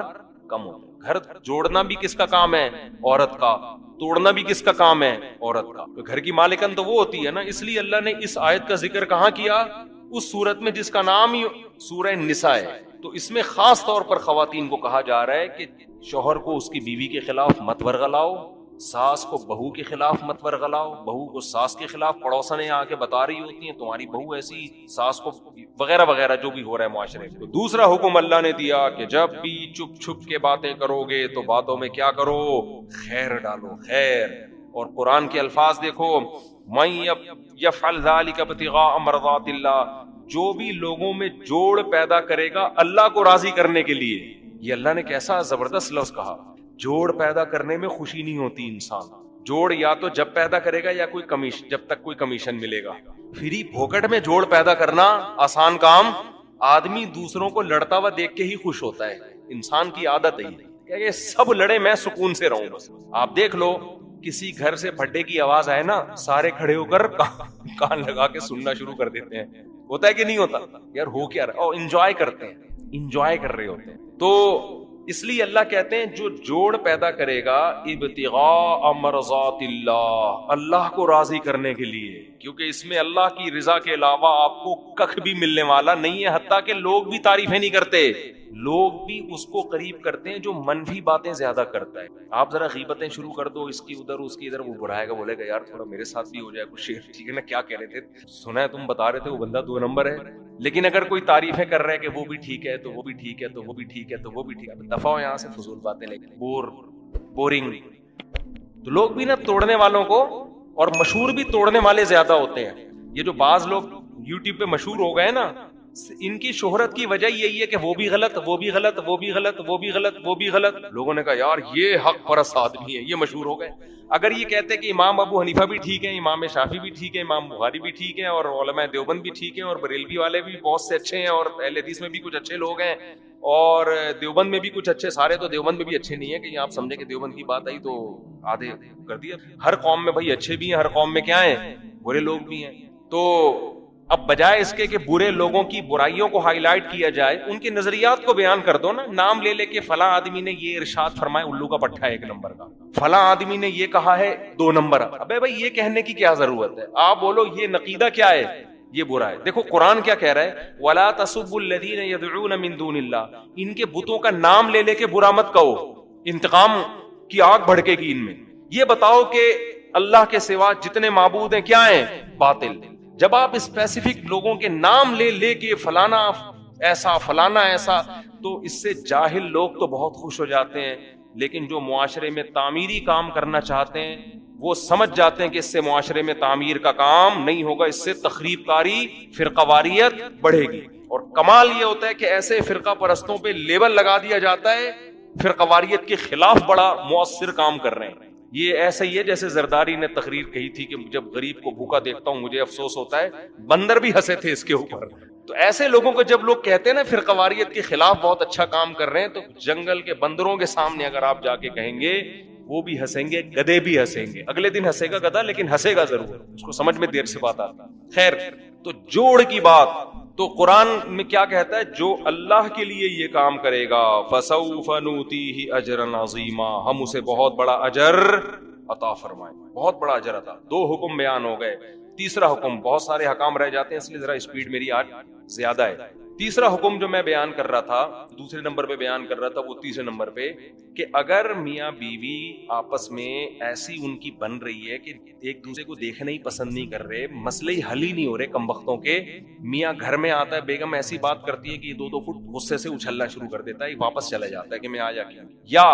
Speaker 2: کم ہوتا ہے. گھر جوڑنا بھی کس کا کام ہے، عورت کا، توڑنا بھی کس کا کام ہے، عورت کا. تو گھر کی مالکن تو وہ ہوتی ہے نا، اس لیے اللہ نے اس آیت کا ذکر کہاں کیا، اس سورت میں جس کا نام ہی سورہ نساء ہے. تو اس میں خاص طور پر خواتین کو کہا جا رہا ہے کہ شوہر کو اس کی بیوی کے خلاف مت ورغلاؤ، ساس کو بہو کے خلاف مت ورغلاؤ، بہو کو ساس کے خلاف پڑوسنیں آ کے بتا رہی ہوتی ہیں تمہاری بہو ایسی، ساس کو وغیرہ وغیرہ جو بھی ہو رہا ہے معاشرے میں. تو دوسرا حکم اللہ نے دیا کہ جب بھی چپ چھپ کے باتیں کرو گے تو باتوں میں کیا کرو، خیر ڈالو، خیر. اور قرآن کے الفاظ دیکھو، من یفعل ذلک ابتغاء مرضات اللہ، جو بھی لوگوں میں جوڑ پیدا کرے گا اللہ کو راضی کرنے کے لیے. یہ اللہ نے کیسا زبردست لفظ کہا. جوڑ پیدا کرنے میں خوشی نہیں ہوتی انسان، جوڑ یا تو جب پیدا کرے گا یا کوئی کمیشن، جب تک کوئی کمیشن ملے گا. فری پھوکٹ میں جوڑ پیدا کرنا آسان کام. آدمی دوسروں کو لڑتا ہوا دیکھ کے ہی خوش ہوتا ہے، انسان کی عادت ہے کہ سب لڑے میں سکون سے رہوں بس. آپ دیکھ لو کسی گھر سے پھڈے کی آواز آئے نا، سارے کھڑے ہو کر کان لگا کے سننا شروع کر دیتے ہیں. ہوتا ہے کہ نہیں ہوتا؟ یار ہو کیا رہا، اور انجوائے کرتے ہیں، انجوائے کر رہے ہوتے ہیں. تو اس لیے اللہ کہتے ہیں جو جوڑ پیدا کرے گا ابتغاء مرضات اللہ، اللہ کو راضی کرنے کے لیے، کیونکہ اس میں اللہ کی رضا کے علاوہ آپ کو کخ بھی ملنے والا نہیں ہے. حتیٰ کہ لوگ بھی تعریفیں نہیں کرتے، لوگ بھی اس کو قریب کرتے ہیں جو منفی باتیں زیادہ کرتا ہے. آپ ذرا غیبتیں شروع کر دو، اس کی ادھر اس کی ادھر، وہ برائے گا، بولے گا یار تھوڑا میرے ساتھ بھی ہو جائے کچھ شیئر، ٹھیک ہے نا، کیا کہہ رہے تھے، سنا ہے تم بتا رہے تھے وہ بندہ 2 نمبر ہے، لیکن اگر کوئی تعریفیں کر رہا ہے کہ وہ بھی ٹھیک ہے تو وہ بھی ٹھیک ہے تو وہ بھی ٹھیک ہے تو وہ بھی ٹھیک ہے، دفعہ ہو یہاں سے، فضول باتیں لے کے بورنگ. تو لوگ بھی نا توڑنے والوں کو، اور مشہور بھی توڑنے والے زیادہ ہوتے ہیں. یہ جو بعض لوگ یوٹیوب پہ مشہور ہو گئے نا، ان کی شہرت کی وجہ یہی ہے کہ وہ بھی غلط، وہ بھی غلط، وہ بھی غلط، وہ بھی غلط، وہ بھی غلط. لوگوں نے کہا یار یہ حق پرست آدمی ہے، یہ مشہور ہو گئے. اگر یہ کہتے کہ امام ابو حنیفہ بھی ٹھیک ہے، امام شافعی بھی ٹھیک ہے، امام بخاری بھی ٹھیک ہے، اور علماء دیوبند بھی ٹھیک ہیں، اور بریلوی والے بھی بہت سے اچھے ہیں، اور اہل حدیث میں بھی کچھ اچھے لوگ ہیں، اور دیوبند میں بھی کچھ اچھے، سارے تو دیوبند میں بھی اچھے نہیں ہیں کہ آپ سمجھیں کہ دیوبند کی بات آئی تو آدھے کر دیا. ہر قوم میں بھائی اچھے بھی ہیں، ہر قوم میں کیا ہیں، برے لوگ بھی ہیں. تو اب بجائے اس کے کہ برے لوگوں کی برائیوں کو ہائی لائٹ کیا جائے، ان کے نظریات کو بیان کر دو نا. نام لے لے کے فلاں آدمی نے یہ ارشاد فرمایا، الو کا پٹھا ہے 1 نمبر کا، فلاں آدمی نے یہ کہا ہے 2 نمبر. ابے بھائی یہ کہنے کی کیا ضرورت ہے؟ آپ بولو یہ نقیدہ کیا ہے، یہ برا ہے. دیکھو قرآن کیا کہہ رہا ہے، وَلَا تَسُبُّوا الَّذِينَ يَدْعُونَ مِن دُونِ اللَّهِ. ان کے بتوں کا نام لے لے کے برا مت کہو، انتقام کی آگ بھڑکے گی ان میں. یہ بتاؤ کہ اللہ کے سوا جتنے معبود ہیں کیا ہیں، باطل. جب آپ اسپیسیفک لوگوں کے نام لے لے کے فلانا ایسا فلانا ایسا، تو اس سے جاہل لوگ تو بہت خوش ہو جاتے ہیں، لیکن جو معاشرے میں تعمیری کام کرنا چاہتے ہیں وہ سمجھ جاتے ہیں کہ اس سے معاشرے میں تعمیر کا کام نہیں ہوگا، اس سے تخریب کاری، فرقہ واریت بڑھے گی. اور کمال یہ ہوتا ہے کہ ایسے فرقہ پرستوں پہ لیبل لگا دیا جاتا ہے فرقہ واریت کے خلاف بڑا مؤثر کام کر رہے ہیں. یہ ایسا ہی ہے جیسے زرداری نے تقریر کہی تھی کہ جب غریب کو بھوکا دیکھتا ہوں مجھے افسوس ہوتا ہے، بندر بھی ہنسے تھے اس کے اوپر. تو ایسے لوگوں کو جب لوگ کہتے ہیں نا فرقہ واریت کے خلاف بہت اچھا کام کر رہے ہیں، تو جنگل کے بندروں کے سامنے اگر آپ جا کے کہیں گے وہ بھی ہنسیں گے، گدھے بھی ہنسیں گے. اگلے دن ہنسے گا گدھا، لیکن ہنسے گا ضرور، اس کو سمجھ میں دیر سے بات آتا. خیر، تو جوڑ کی بات تو قرآن میں کیا کہتا ہے، جو اللہ کے لیے یہ کام کرے گا فَسَوْفَ نُؤْتِيهِ أَجْرًا عَظِيمًا، ہم اسے بہت بڑا اجر عطا فرمائیں، بہت بڑا اجر عطا. 2 حکم بیان ہو گئے. تیسرا حکم، بہت سارے حکام رہ جاتے ہیں اس لیے ذرا اسپیڈ میری آج زیادہ ہے. تیسرا حکم جو میں بیان کر رہا تھا، دوسرے نمبر پہ بیان کر رہا تھا، وہ تیسرے نمبر پہ، کہ اگر میاں بیوی آپس میں ایسی ان کی بن رہی ہے کہ ایک دوسرے کو دیکھنا ہی پسند نہیں کر رہے، مسئلے ہی حل ہی نہیں ہو رہے کم وقتوں کے، میاں گھر میں آتا ہے، بیگم ایسی بات کرتی ہے کہ 2-2 فٹ غصے سے اچھلنا شروع کر دیتا ہے، واپس چلا جاتا ہے کہ میں آ جا کے، یا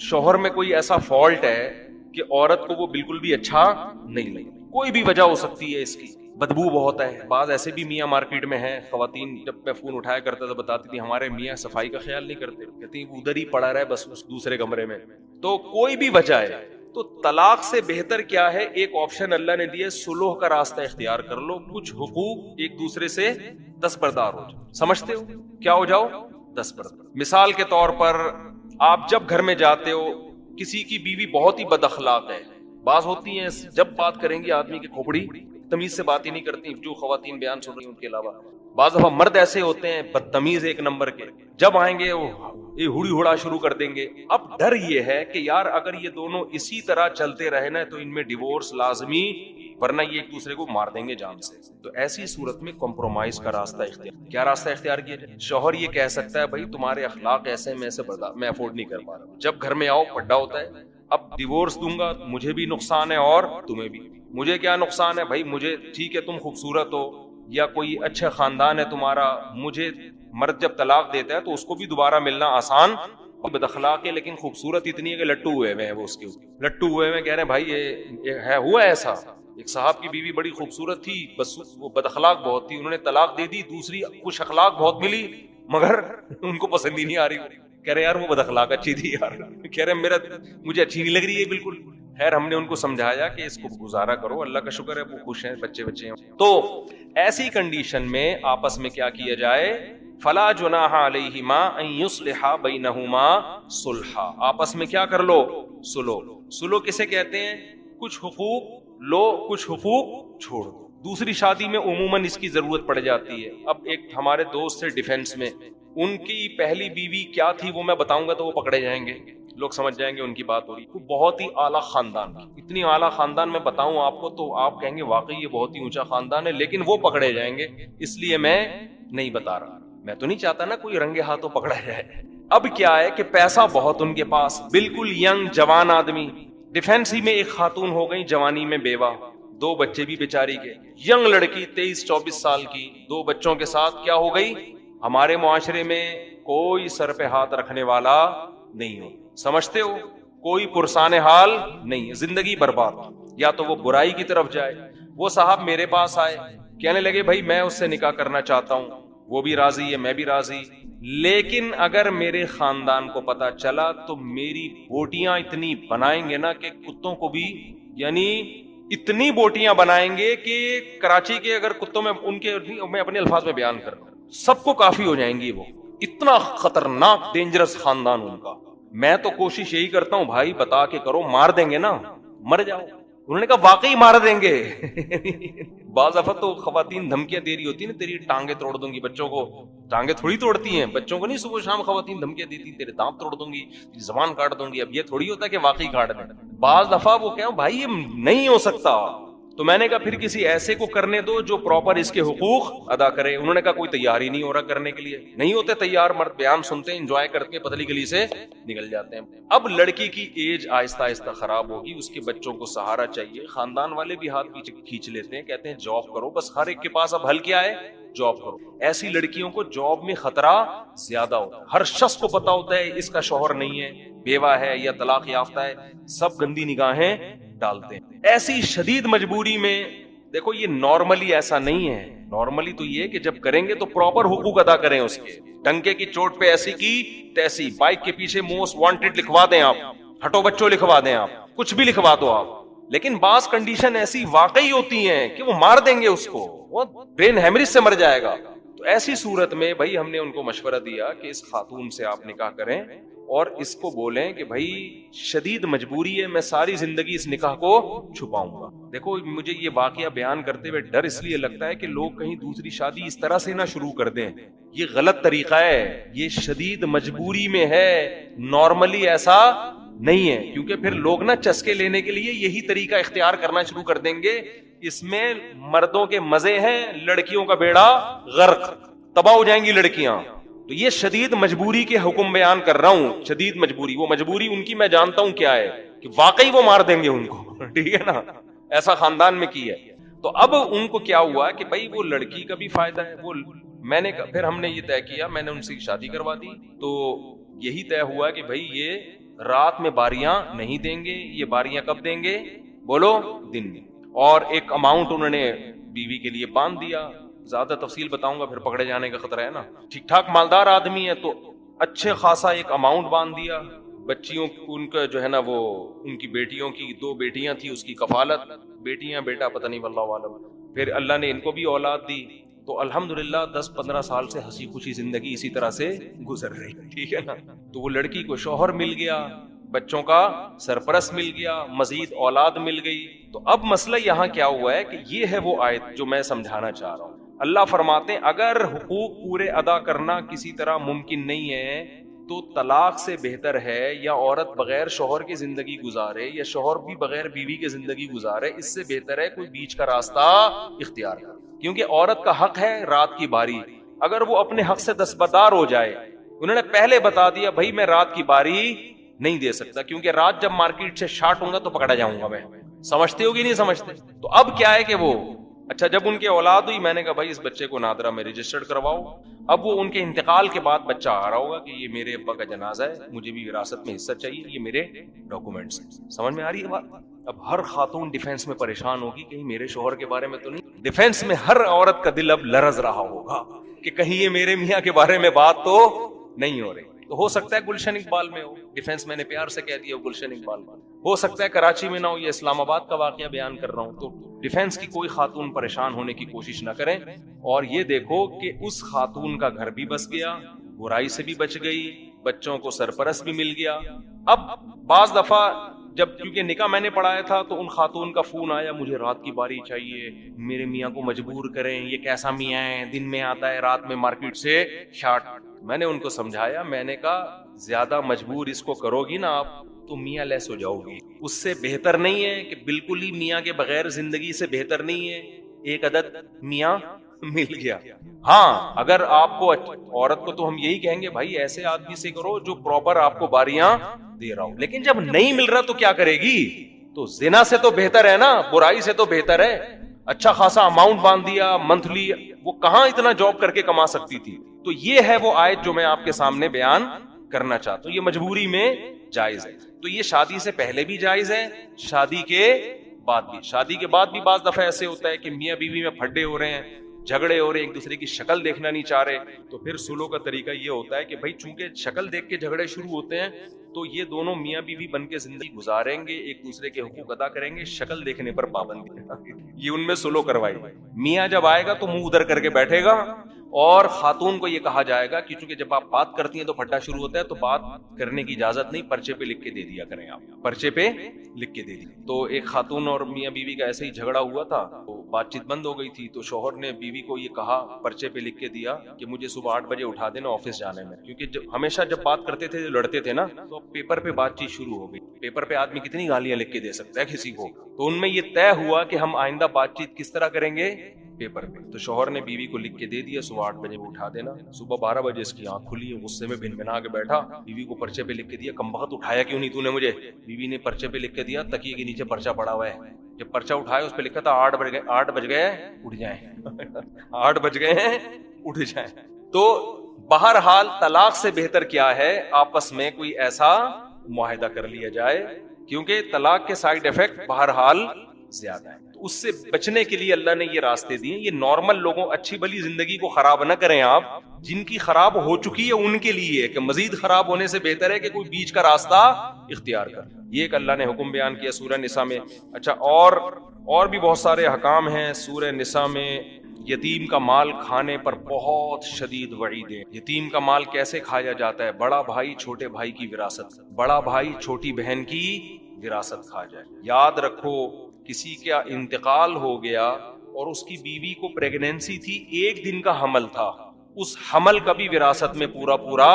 Speaker 2: شوہر میں کوئی ایسا فالٹ ہے کہ عورت کو وہ بالکل بھی اچھا نہیں لگے، کوئی بھی وجہ ہو سکتی ہے اس کی، بدبو بہت ہے. بعض ایسے بھی میاں مارکیٹ میں ہیں، خواتین جب میں فون اٹھایا کرتا تھا بتاتی تھی ہمارے میاں صفائی کا خیال نہیں کرتے، کہتی ہیں ادھر ہی پڑا رہا بس اس دوسرے کمرے میں. تو کوئی بھی وجہ ہے تو طلاق سے بہتر کیا ہے، ایک آپشن اللہ نے دیا، صلح کا راستہ اختیار کر لو، کچھ حقوق ایک دوسرے سے دستبردار ہو جاؤ. سمجھتے ہو کیا ہو جاؤ، دستبردار. مثال کے طور پر آپ جب گھر میں جاتے ہو، کسی کی بیوی بہت ہی بد اخلاق ہے، بعض ہوتی ہیں جب بات کریں گے آدمی کی کھوپڑی تمیز سے بات ہی نہیں کرتی، جو خواتین بیان سن رہی ہیں ان کے علاوہ. بعض دفعہ مرد ایسے ہوتے ہیں بدتمیز 1 نمبر کے، جب آئیں گے وہ ہوڑی ہوڑا شروع کر دیں گے. اب ڈر یہ ہے کہ یار اگر یہ دونوں اسی طرح چلتے رہے نا تو ان میں ڈیورس لازمی، ورنہ یہ ایک دوسرے کو مار دیں گے جان سے. تو ایسی صورت میں کمپرومائز کا راستہ اختیار، کیا راستہ اختیار کیا جائے؟ شوہر یہ کہہ سکتا ہے بھائی تمہارے اخلاق ایسے میں افورڈ نہیں کر پا رہا، جب گھر میں آؤ پڈا ہوتا ہے، اب ڈیورس دوں گا مجھے بھی نقصان ہے اور تمہیں بھی. مجھے کیا نقصان ہے بھائی، مجھے ٹھیک ہے تم خوبصورت ہو یا کوئی اچھا خاندان ہے تمہارا، مجھے مرد جب طلاق دیتا ہے تو اس کو بھی دوبارہ ملنا آسان، بد اخلاق ہے لیکن خوبصورت اتنی ہے کہ لٹو ہوئے ہیں وہ، اس کے لٹو ہوئے ہیں کہہ رہے ہیں بھائی یہ ہے. ہوا ایسا ایک صاحب کی بیوی بڑی خوبصورت تھی، بس وہ بد اخلاق بہت تھی، انہوں نے طلاق دے دی، دوسری خوش اخلاق بہت ملی مگر ان کو پسند ہی نہیں آ رہی. کہہ رہے یار وہ بد اخلاق اچھی تھی یار، کہہ رہے مجھے اچھی نہیں لگ رہی ہے بالکل. خیر ہم نے ان کو سمجھایا کہ اس کو گزارا کرو، اللہ کا شکر ہے وہ خوش ہیں، بچے ہیں. تو ایسی کنڈیشن میں آپس میں کیا کیا جائے، فلا جناح علیہما ان یصلحا بینہما صلحا، آپس میں کیا کر لو، صلح. صلح کسے کہتے ہیں، کچھ حقوق لو کچھ حقوق چھوڑ دو. دوسری شادی میں عموماً اس کی ضرورت پڑ جاتی ہے. اب ایک ہمارے دوست سے ڈیفینس میں، ان کی پہلی بیوی کیا تھی وہ میں بتاؤں گا تو وہ پکڑے جائیں گے، لوگ سمجھ جائیں گے ان کی بات ہو رہی. وہ بہت ہی اعلیٰ خاندان کی، اتنی اعلیٰ خاندان میں بتاؤں آپ کو تو آپ کہیں گے واقعی یہ بہت ہی اونچا خاندان ہے، لیکن وہ پکڑے جائیں گے اس لیے میں نہیں بتا رہا. میں تو نہیں چاہتا نا کوئی رنگے ہاتھوں پکڑا جائے. اب کیا ہے کہ پیسہ بہت ان کے پاس، بالکل ینگ جوان آدمی. ڈیفینس ہی میں ایک خاتون ہو گئی جوانی میں بیوہ، دو بچے بھی بیچاری کے, ینگ لڑکی 23-24 سال کی, دو بچوں کے ساتھ کیا ہو گئی. ہمارے معاشرے میں کوئی سر پہ ہاتھ رکھنے والا نہیں ہو, سمجھتے ہو, کوئی پرسان حال نہیں, زندگی برباد. یا تو وہ برائی کی طرف جائے. وہ صاحب میرے پاس آئے, کہنے لگے بھائی میں اس سے نکاح کرنا چاہتا ہوں, وہ بھی راضی ہے, میں بھی راضی, لیکن اگر میرے خاندان کو پتا چلا تو میری بوٹیاں اتنی بنائیں گے نا کہ کتوں کو بھی, یعنی اتنی بوٹیاں بنائیں گے کہ کراچی کے اگر کتوں میں ان کے, میں اپنے الفاظ میں بیان کر رہا ہوں, سب کو کافی ہو جائیں گی. وہ اتنا خطرناک ڈینجرس خاندان ان کا. میں تو کوشش یہی کرتا ہوں بھائی بتا کے کرو, مار دیں گے نا مر جاؤ. انہوں نے کہا واقعی مار دیں گے. بعض دفعہ تو خواتین دھمکیاں دے رہی ہوتی ہیں نا, تیری ٹانگیں توڑ دوں گی. بچوں کو ٹانگیں تھوڑی توڑتی ہیں, بچوں کو نہیں صبح شام خواتین دھمکیاں دیتی تیرے دانت توڑ دوں گی, تیری زبان کاٹ دوں گی. اب یہ تھوڑی ہوتا ہے کہ واقعی کاٹ دیں. بعض دفعہ وہ کہوں بھائی یہ نہیں ہو سکتا, تو میں نے کہا پھر کسی ایسے کو کرنے دو جو پراپر اس کے حقوق ادا کرے. انہوں نے کہا کوئی تیار ہی نہیں ہو رہا کرنے کے لیے. نہیں ہوتے تیار مرد, بیان سنتے ہیں, انجوائے کرتے ہیں, پتلی گلی سے نکل جاتے ہیں. اب لڑکی کی ایج آہستہ آہستہ خراب ہوگی, اس کے بچوں کو سہارا چاہیے. خاندان والے بھی ہاتھ پیچھے کھینچ لیتے ہیں, کہتے ہیں جاب کرو, بس ہر ایک کے پاس اب حل کیا ہے, جاب کرو. ایسی لڑکیوں کو جاب میں خطرہ زیادہ ہوتا ہے. ہر شخص کو پتا ہوتا ہے اس کا شوہر نہیں ہے, بیوہ ہے یا طلاق یافتہ ہے, سب گندی نگاہیں ڈالتے ہیں. ایسی شدید مجبوری میں دیکھو, یہ نارملی ایسا نہیں ہے. نارملی تو یہ کہ جب کریں گے تو پراپر حقوق ادا کریں اس کے. ڈنکے کی چوٹ پہ ایسی کی تیسی, بائک کے پیچھے موسٹ وانٹیڈ لکھوا دیں آپ, ہٹو بچوں لکھوا دیں آپ, کچھ بھی لکھوا دو آپ. لیکن بعض کنڈیشن ایسی واقعی ہوتی ہیں کہ وہ مار دیں گے اس کو, وہ برین ہیمریج سے مر جائے گا. تو ایسی صورت میں بھائی ہم نے ان کو مشورہ دیا کہ اس خاتون سے آپ نکاح کریں اور اس کو بولیں کہ بھائی شدید مجبوری ہے, میں ساری زندگی اس نکاح کو چھپاؤں گا. دیکھو مجھے یہ واقعہ بیان کرتے ہوئے ڈر اس لیے لگتا ہے کہ لوگ کہیں دوسری شادی اس طرح سے نہ شروع کر دیں. یہ غلط طریقہ ہے, یہ شدید مجبوری میں ہے, نارملی ایسا نہیں ہے. کیونکہ پھر لوگ نا چسکے لینے کے لیے یہی طریقہ اختیار کرنا شروع کر دیں گے. اس میں مردوں کے مزے ہیں, لڑکیوں کا بیڑا غرق, تباہ ہو جائیں گی لڑکیاں. تو یہ شدید مجبوری کے حکم بیان کر رہا ہوں. شدید مجبوری, وہ مجبوری ان کی میں جانتا ہوں کیا ہے, کہ واقعی وہ مار دیں گے ان کو. ٹھیک ہے نا, ایسا خاندان میں کی ہے. تو اب ان کو کیا ہوا کہ بھائی وہ لڑکی کا بھی فائدہ ہے. وہ میں نے پھر ہم نے یہ طے کیا, میں نے ان سے شادی کروا دی. تو یہی طے ہوا کہ بھائی یہ رات میں باریاں نہیں دیں گے. یہ باریاں کب دیں گے بولو, دن میں. اور ایک اماؤنٹ انہوں نے بیوی کے لیے باندھ دیا. زیادہ تفصیل بتاؤں گا پھر پکڑے جانے کا خطرہ ہے نا. ٹھیک ٹھاک مالدار آدمی ہے تو اچھے خاصا ایک اماؤنٹ باندھ دیا. بچیوں ان کا جو ہے نا, وہ ان کی بیٹیوں کی 2 بیٹیاں تھی, اس کی کفالت, بیٹیاں بیٹا پتہ نہیں واللہ عالم. پھر اللہ نے ان کو بھی اولاد دی. تو الحمدللہ 10-15 سال سے ہنسی خوشی زندگی اسی طرح سے گزر رہی. ٹھیک ہے نا. تو وہ لڑکی کو شوہر مل گیا, بچوں کا سرپرست مل گیا, مزید اولاد مل گئی. تو اب مسئلہ یہاں کیا ہوا ہے کہ یہ ہے وہ آیت جو میں سمجھانا چاہ رہا ہوں. اللہ فرماتے ہیں اگر حقوق پورے ادا کرنا کسی طرح ممکن نہیں ہے تو طلاق سے بہتر ہے, یا عورت بغیر شوہر کی زندگی گزارے یا شوہر بھی بغیر بیوی کی زندگی گزارے, اس سے بہتر ہے کوئی بیچ کا راستہ اختیار کرے. کیونکہ عورت کا حق ہے رات کی باری. اگر وہ اپنے حق سے دستبردار ہو جائے, انہوں نے پہلے بتا دیا بھائی میں رات کی باری نہیں دے سکتا, کیونکہ رات جب مارکیٹ سے شارٹ ہوں گا تو پکڑا جاؤں گا میں. سمجھتے ہوگی نہیں سمجھتے. تو اب کیا ہے کہ وہ اچھا جب ان کے اولاد ہوئی, میں نے کہا بھائی اس بچے کو نادرہ میں رجسٹرڈ کرواؤ. اب وہ ان کے انتقال کے بعد بچہ آ رہا ہوگا کہ یہ میرے ابا کا جنازہ ہے, مجھے بھی وراثت میں حصہ چاہیے, یہ میرے ڈاکومنٹس. سمجھ میں آ رہی ہے بات. اب ہر خاتون ڈیفینس میں پریشان ہوگی کہیں میرے شوہر کے بارے میں تو نہیں. ڈیفینس میں ہر عورت کا دل اب لرز رہا ہوگا کہ کہیں یہ میرے میاں کے بارے میں بات تو نہیں ہو رہی. تو ہو سکتا ہے گلشن اقبال میں ہو ڈیفینس, میں نے پیار سے کہہ دیا گلشن اقبال میں. ہو سکتا ہے کراچی میں نہ ہو, یہ اسلام آباد کا واقعہ بیان کر رہا ہوں. تو ڈیفینس کی کوئی خاتون پریشان ہونے کی کوشش نہ کریں, اور یہ دیکھو کہ اس خاتون کا گھر بھی بس گیا, برائی سے بھی بچ گئی, بچوں کو سرپرست بھی مل گیا. اب بعض دفعہ جب کیونکہ نکاح میں نے پڑھایا تھا تو ان خاتون کا فون آیا, مجھے رات کی باری چاہیے, میرے میاں کو مجبور کریں, یہ کیسا میاں ہے, دن میں آتا ہے رات میں مارکیٹ سے شارٹ. میں نے ان کو سمجھایا, میں نے کہا زیادہ مجبور اس کو کرو گی نا آپ تو میاں لیس ہو جاؤ گی. اس سے بہتر نہیں ہے کہ بالکل ہی میاں کے بغیر زندگی سے بہتر نہیں ہے ایک عدد میاں مل گیا. ہاں اگر آپ کو عورت کو تو ہم یہی کہیں گے بھائی ایسے آدمی سے کرو جو پراپر آپ کو باریاں دے رہا ہو. لیکن جب نہیں مل رہا تو کیا کرے گی, تو زنا سے تو بہتر ہے نا, برائی سے تو بہتر ہے. اچھا خاصا اماؤنٹ باندھ دیا منتھلی, وہ کہاں اتنا جاب کر کے کما سکتی تھی. تو یہ ہے وہ آیت جو میں آپ کے سامنے بیان کرنا چاہتا ہوں. یہ مجبوری میں جائز ہے. تو یہ شادی سے پہلے بھی جائز ہے, شادی کے بعد بھی. شادی کے بعد بھی بعض دفعہ ایسے ہوتا ہے کہ میاں بیوی میں پھڈے ہو رہے ہیں, جھگڑے ہو رہے ہیں, ایک دوسرے کی شکل دیکھنا نہیں چاہ رہے, تو پھر سلو کا طریقہ یہ ہوتا ہے کہ بھائی چونکہ شکل دیکھ کے جھگڑے شروع ہوتے ہیں تو یہ دونوں میاں بیوی بن کے زندگی گزاریں گے, ایک دوسرے کے حقوق ادا کریں گے, شکل دیکھنے پر پابندی. یہ ان میں سلو کروائی. میاں جب آئے گا تو منہ ادھر کر کے بیٹھے گا, اور خاتون کو یہ کہا جائے گا کہ چونکہ جب آپ بات کرتی ہیں تو پھڈا شروع ہوتا ہے, تو بات کرنے کی اجازت نہیں, پرچے پہ لکھ کے دے دیا کریں, آپ پرچے پہ لکھ کے دے دیا. تو ایک خاتون اور میاں بیوی کا ایسے ہی جھگڑا ہوا تھا, تو بات چیت بند ہو گئی تھی. تو شوہر نے بیوی کو یہ کہا, پرچے پہ لکھ کے دیا کہ مجھے صبح 8 بجے اٹھا دینا آفس جانے میں, کیونکہ ہمیشہ جب بات کرتے تھے لڑتے تھے نا, تو پیپر پہ بات چیت شروع ہو گئی. پیپر پہ آدمی کتنی گالیاں لکھ کے دے سکتا ہے کسی کو. تو ان میں یہ طے ہوا کہ ہم آئندہ بات چیت کس طرح کریں گے, پیپر پہ. تو شوہر نے بیوی کو لکھ کے دے دیا صبح 8 بجے اٹھا دینا. صبح 12 بجے اس کی آنکھ کھلی ہے, غصے میں بن بنا کے بیٹھا, بیوی کو پرچے پہ لکھ کے دیا, کمبخت اٹھایا کیوں نہیں تو نے مجھے. بیوی نے پرچے پہ لکھ کے دیا, تکیے کے نیچے پرچہ پڑا ہوا ہے. جب پرچہ اٹھایا اس پہ لکھا تھا 8 بج گئے اٹھ جائیں. 8 بج گئے ہیں اٹھ جائیں. تو بہرحال طلاق سے بہتر کیا ہے, آپس میں کوئی ایسا معاہدہ کر لیا جائے, کیونکہ طلاق کے سائیڈ ایفیکٹ بہرحال زیادہ ہے. تو اس سے بچنے کے لیے اللہ نے یہ راستے دیے. یہ نارمل لوگوں, اچھی بلی زندگی کو خراب نہ کریں آپ, جن کی خراب ہو چکی ہے ان کے لیے ہے کہ مزید خراب ہونے سے بہتر ہے کہ کوئی بیچ کا راستہ اختیار کر. یہ ایک اللہ نے حکم بیان کیا سورہ نساء میں. اچھا, اور بھی بہت سارے احکام ہیں سورہ نساء میں. یتیم کا مال کھانے پر بہت شدید وعید ہے. یتیم کا مال کیسے کھایا جاتا ہے, بڑا بھائی چھوٹے بھائی کی وراثت, بڑا بھائی چھوٹی بہن کی وراثت کھا جائے. یاد رکھو, کسی کا انتقال ہو گیا اور اس کی بیوی کو پریگنینسی تھی, 1 دن کا حمل تھا, اس حمل کا بھی وراثت میں پورا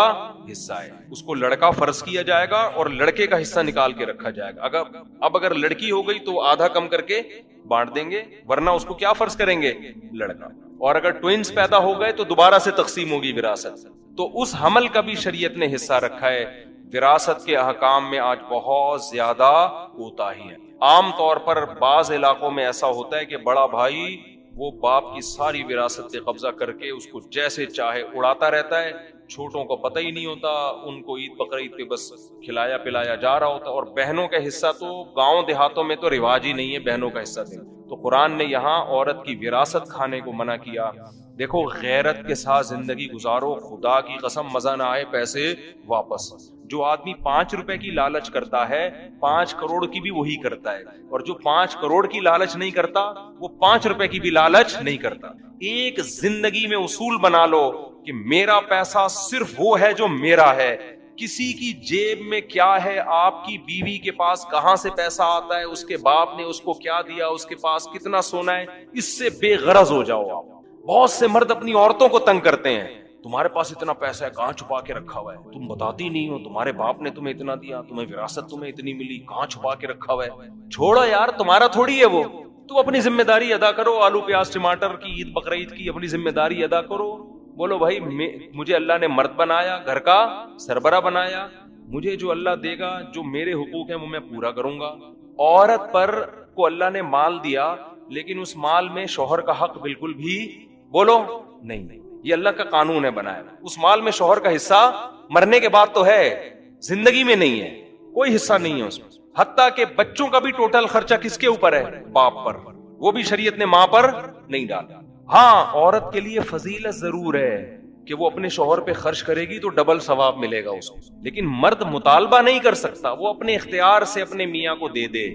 Speaker 2: حصہ ہے. اس کو لڑکا فرض کیا جائے گا اور لڑکے کا حصہ نکال کے رکھا جائے گا. اگر لڑکی ہو گئی تو آدھا کم کر کے بانٹ دیں گے, ورنہ اس کو کیا فرض کریں گے, لڑکا. اور اگر ٹوئنز پیدا ہو گئے تو دوبارہ سے تقسیم ہوگی وراثت. تو اس حمل کا بھی شریعت نے حصہ رکھا ہے. وراثت کے احکام میں آج بہت زیادہ کوتاہی ہے. عام طور پر بعض علاقوں میں ایسا ہوتا ہے کہ بڑا بھائی وہ باپ کی ساری وراثت پہ قبضہ کر کے اس کو جیسے چاہے اڑاتا رہتا ہے, چھوٹوں کو پتہ ہی نہیں ہوتا, ان کو عید بقرعید پہ بس کھلایا پلایا جا رہا ہوتا. اور بہنوں کا حصہ تو گاؤں دیہاتوں میں تو رواج ہی نہیں ہے بہنوں کا حصہ دینا. تو قرآن نے یہاں عورت کی وراثت کھانے کو منع کیا. دیکھو, غیرت کے ساتھ زندگی گزارو, خدا کی قسم مزہ نہ آئے پیسے واپس. جو آدمی 5 روپے کی لالچ کرتا ہے 5 کروڑ کی بھی وہی کرتا ہے, اور جو 5 کروڑ کی لالچ نہیں کرتا وہ 5 روپے کی بھی لالچ نہیں کرتا. ایک زندگی میں اصول بنا لو کہ میرا پیسہ صرف وہ ہے جو میرا ہے. کسی کی جیب میں کیا ہے, آپ کی بیوی کے پاس کہاں سے پیسہ آتا ہے, اس کے باپ نے اس کو کیا دیا, اس کے پاس کتنا سونا ہے, اس سے بے غرض ہو جاؤ آپ. بہت سے مرد اپنی عورتوں کو تنگ کرتے ہیں, تمہارے پاس اتنا پیسہ ہے کہاں چھپا کے رکھا ہوا ہے, تم بتاتی نہیں ہو, تمہارے باپ نے تمہیں اتنا دیا, تمہیں وراثت تمہیں اتنی ملی, کہاں چھپا کے رکھا ہوا ہے. چھوڑو یار, تمہارا تھوڑی ہے وہ, تم اپنی ذمہ داری ادا کرو. آلو پیاز ٹماٹر کی عید بقرعید کی اپنی ذمہ داری ادا کرو. بولو بھائی مجھے اللہ نے مرد بنایا, گھر کا سربراہ بنایا, مجھے جو اللہ دے گا, جو میرے حقوق ہیں وہ میں پورا کروں گا. عورت پر کو اللہ نے مال دیا, لیکن اس مال میں شوہر کا حق بالکل بھی بولو نہیں. یہ اللہ کا قانون ہے بنایا. اس مال میں شوہر کا حصہ مرنے کے بعد تو ہے, زندگی میں نہیں ہے, کوئی حصہ نہیں ہے اس میں. حتیٰ کہ بچوں کا بھی ٹوٹل خرچہ کس کے اوپر ہے, باپ پر, وہ بھی شریعت نے ماں پر نہیں ڈالا. ہاں, عورت کے لیے فضیلت ضرور ہے کہ وہ اپنے شوہر پہ خرچ کرے گی تو ڈبل ثواب ملے گا اس کو, لیکن مرد مطالبہ نہیں کر سکتا, وہ اپنے اختیار سے اپنے میاں کو دے دے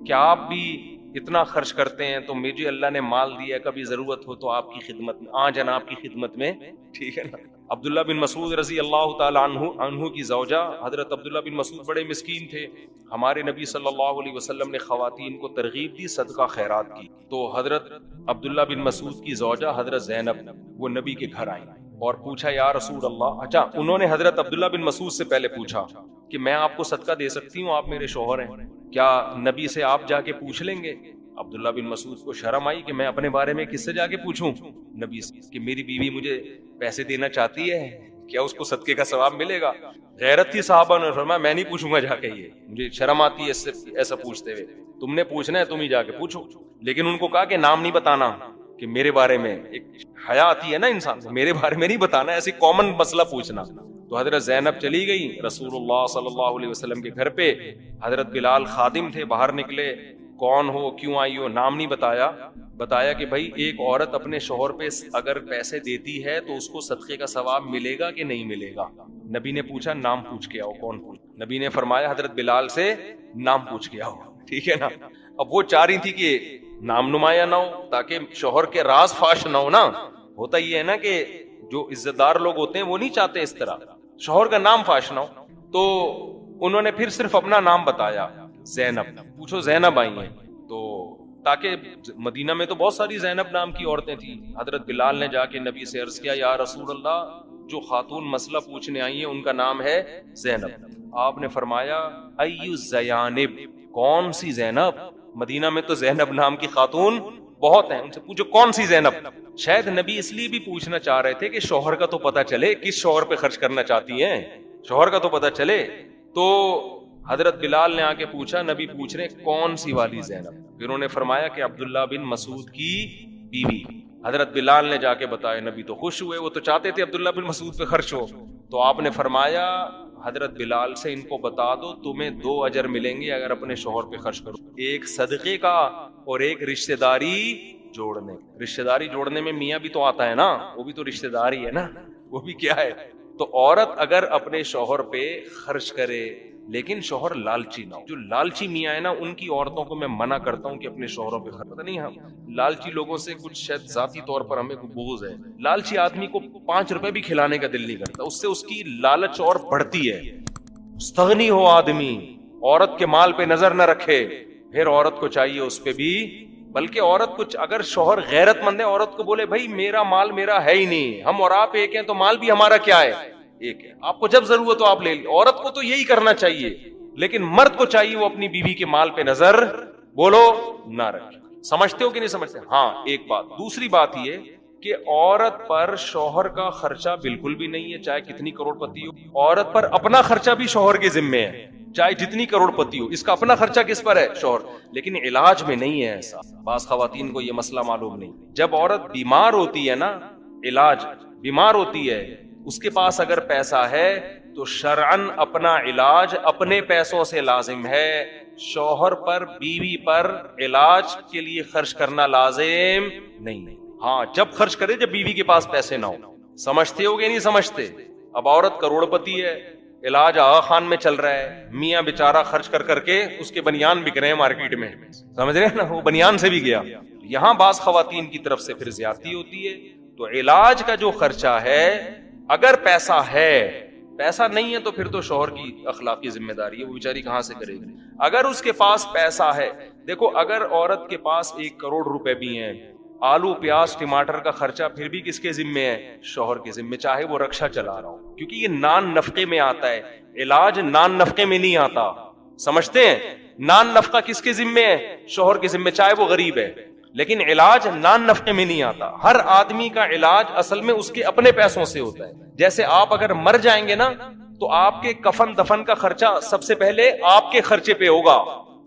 Speaker 2: کہ آپ بھی اتنا خرچ کرتے ہیں تو مجھے اللہ نے مال دیا, کبھی ضرورت ہو تو آپ کی خدمت میں, جناب کی خدمت میں, ٹھیک ہے نا. عبداللہ بن مسعود رضی اللہ تعالی عنہ کی زوجہ حضرت عبداللہ بن مسعود بڑے مسکین تھے. ہمارے نبی صلی اللہ علیہ وسلم نے خواتین کو ترغیب دی صدقہ خیرات کی. تو حضرت عبداللہ بن مسعود کی زوجہ حضرت زینب وہ نبی کے گھر آئیں اور پوچھا یا رسول اللہ. اچھا, انہوں نے حضرت عبداللہ بن مسعود سے پہلے پوچھا کہ میں آپ کو صدقہ دے سکتی ہوں, آپ میرے شوہر ہیں, کیا نبی سے آپ جا کے پوچھ لیں گے؟ عبداللہ بن مسعود کو شرم آئی کہ میں اپنے بارے میں کس سے جا کے پوچھوں, نبی سے, کہ میری بیوی مجھے پیسے دینا چاہتی ہے, کیا اس کو صدقے کا ثواب ملے گا؟ غیرت تھی صحابہ نے فرمایا میں نہیں پوچھوں گا جا کے, یہ مجھے شرم آتی ہے ایسا پوچھتے ہوئے. تم نے پوچھنا ہے تم ہی جا کے پوچھو. لیکن ان کو کہا کہ نام نہیں بتانا, کہ میرے بارے میں ایک حیا آتی ہے نا انسان کو, میرے بارے میں نہیں بتانا, ایسی کامن مسئلہ پوچھنا. تو حضرت زینب چلی گئی رسول اللہ صلی اللہ علیہ وسلم کے گھر پہ. حضرت بلال خادم تھے, باہر نکلے, کون ہو, کیوں آئی ہو, نام نہیں بتایا. بتایا کہ بھائی ایک عورت اپنے شوہر پہ اگر پیسے دیتی ہے تو اس کو صدقے کا ثواب ملے گا کہ نہیں ملے گا. نبی نے پوچھا نام پوچھ کے آؤ, کون پوچھ. نبی نے فرمایا حضرت بلال سے نام پوچھ کے آؤ. ٹھیک ہے نا. اب وہ چاہ رہی تھی کہ نام نمایاں نہ ہو تاکہ شوہر کے راز فاش نہ ہو نا. ہوتا یہ ہے نا کہ جو عزت دار لوگ ہوتے ہیں وہ نہیں چاہتے اس طرح شوہر کا نام فاش نہ ہو. تو انہوں نے پھر صرف اپنا نام بتایا, زینب. پوچھو زینب آئی ہیں, تو تاکہ مدینہ میں تو بہت ساری زینب نام کی عورتیں تھیں. حضرت بلال نے جا کے نبی سے عرض کیا یا رسول اللہ, جو خاتون مسئلہ پوچھنے آئی ہیں ان کا نام ہے زینب. آپ نے فرمایا ایو زینب, کون سی زینب؟ مدینہ میں تو زینب نام کی خاتون بہت ہیں, ان سے پوچھو کون سی زینب. شاید نبی اس لیے بھی پوچھنا چاہ رہے تھے کہ شوہر کا تو پتہ چلے, کس شوہر پہ خرچ کرنا چاہتی ہیں, شوہر کا تو پتہ چلے. تو حضرت بلال نے آ کے پوچھا, نبی پوچھ رہے کون سی والی زینب. پھر انہوں نے فرمایا کہ عبداللہ بن مسعود کی بیوی. حضرت بلال نے جا کے بتایا, نبی تو خوش ہوئے, وہ تو چاہتے تھے عبداللہ بن مسعود پہ خرچ ہو. تو آپ نے فرمایا حضرت بلال سے ان کو بتا دو تمہیں 2 اجر ملیں گے اگر اپنے شوہر پہ خرچ کرو, ایک صدقے کا اور ایک رشتہ داری جوڑنے. رشتہ داری جوڑنے میں میاں بھی تو آتا ہے نا, وہ بھی تو رشتہ داری ہے نا, وہ بھی کیا ہے. تو عورت اگر اپنے شوہر پہ خرچ کرے لیکن شوہر لالچی نہ ہو. جو لالچی میاں ہے نا ان کی عورتوں کو میں منع کرتا ہوں کہ اپنے شوہروں پہ خرچ. پتہ نہیں ہم لالچی لوگوں سے کچھ شاید ذاتی طور پر ہمیں بغض ہے. لالچی آدمی کو 5 روپے بھی کھلانے کا دل نہیں کرتا, اس سے اس کی لالچ اور بڑھتی ہے. مستغنی ہو آدمی, عورت کے مال پہ نظر نہ رکھے, پھر عورت کو چاہیے اس پہ بھی. بلکہ عورت کو اگر شوہر غیرت مند ہے عورت کو بولے بھائی میرا مال میرا ہے ہی نہیں, ہم اور آپ ایک ہیں تو مال بھی ہمارا کیا ہے, ایک ہے. آپ کو جب ضرورت ہو آپ لے لیں. عورت کو تو یہی کرنا چاہیے, لیکن مرد کو چاہیے وہ اپنی بیوی کے مال پہ نظر بولو نہ رکھے. سمجھتے ہو کہ نہیں سمجھتے؟ ہاں ایک بات. دوسری بات یہ کہ عورت پر شوہر کا خرچہ بالکل بھی نہیں ہے, چاہے کتنی کروڑ پتی ہو. عورت پر اپنا خرچہ بھی شوہر کے ذمے ہے, چاہے جتنی کروڑ پتی ہو, اس کا اپنا خرچہ کس پر ہے؟ شوہر. لیکن علاج میں نہیں ہے ایسا. بعض خواتین کو یہ مسئلہ معلوم نہیں. جب عورت بیمار ہوتی ہے نا, علاج بیمار ہوتی ہے, اس کے پاس اگر پیسہ ہے تو شرعن اپنا علاج اپنے پیسوں سے لازم ہے. شوہر پر بیوی پر علاج کے لیے خرچ کرنا لازم نہیں. ہاں جب خرچ کرے جب بیوی کے پاس پیسے نہ ہو. سمجھتے ہو گے نہیں سمجھتے؟ اب عورت کروڑ پتی ہے, علاج آغا خان میں چل رہا ہے, میاں بیچارہ خرچ کر کر کے اس کے بنیان بک رہے ہیں مارکیٹ میں, سمجھ رہے ہیں نا, وہ بنیان سے بھی گیا. یہاں بعض خواتین کی طرف سے پھر زیادتی ہوتی ہے. تو علاج کا جو خرچہ ہے اگر پیسہ ہے, پیسہ نہیں ہے تو پھر تو شوہر کی اخلاقی ذمہ داری ہے, وہ بیچاری کہاں سے کرے گی. اگر اس کے پاس پیسہ ہے, دیکھو اگر عورت کے پاس 1 کروڑ روپے بھی ہیں, آلو پیاز ٹماٹر کا خرچہ پھر بھی کس کے ذمے ہے؟ شوہر کے ذمے, چاہے وہ رکشا چلا رہا ہو, کیونکہ یہ نان نفقے میں آتا ہے. علاج نان نفقے میں نہیں آتا, سمجھتے ہیں؟ نان نفقہ کس کے ذمے ہے؟ شوہر کے ذمے, چاہے وہ غریب ہے. لیکن علاج نان نفقے میں نہیں آتا. ہر آدمی کا علاج اصل میں اس کے اپنے پیسوں سے ہوتا ہے. جیسے آپ اگر مر جائیں گے نا تو آپ کے کفن دفن کا خرچہ سب سے پہلے آپ کے خرچے پہ ہوگا.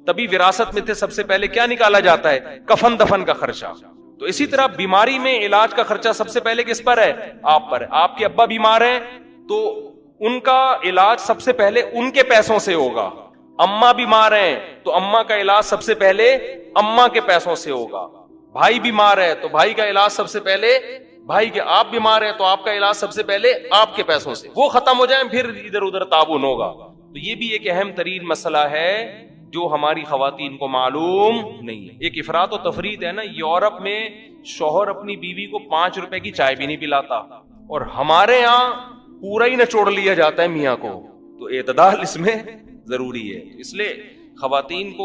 Speaker 2: تبھی وراثت میں تھے سب سے پہلے کیا نکالا جاتا ہے؟ کفن دفن کا خرچہ. تو اسی طرح بیماری میں علاج کا خرچہ سب سے پہلے کس پر ہے؟ آپ پر. آپ کے ابا بیمار ہیں تو ان کا علاج سب سے پہلے ان کے پیسوں سے ہوگا. اماں بیمار ہیں تو اماں کا علاج سب سے پہلے اماں کے پیسوں سے ہوگا. بھائی بیمار ہے تو بھائی کا علاج سب سے پہلے بھائی کے. آپ بیمار ہیں تو آپ کا علاج سب سے پہلے آپ کے پیسوں سے. وہ ختم ہو جائیں پھر ادھر ادھر تعاون ہوگا. تو یہ بھی ایک اہم ترین مسئلہ ہے جو ہماری خواتین کو معلوم نہیں ہے. ایک افراط و تفریط ہے نا. یورپ میں شوہر اپنی بیوی کو 5 روپے کی چائے بھی نہیں پلاتا, اور ہمارے یہاں پورا ہی نچوڑ لیا جاتا ہے میاں کو. تو اعتدال اس میں ضروری ہے. اس لیے خواتین کو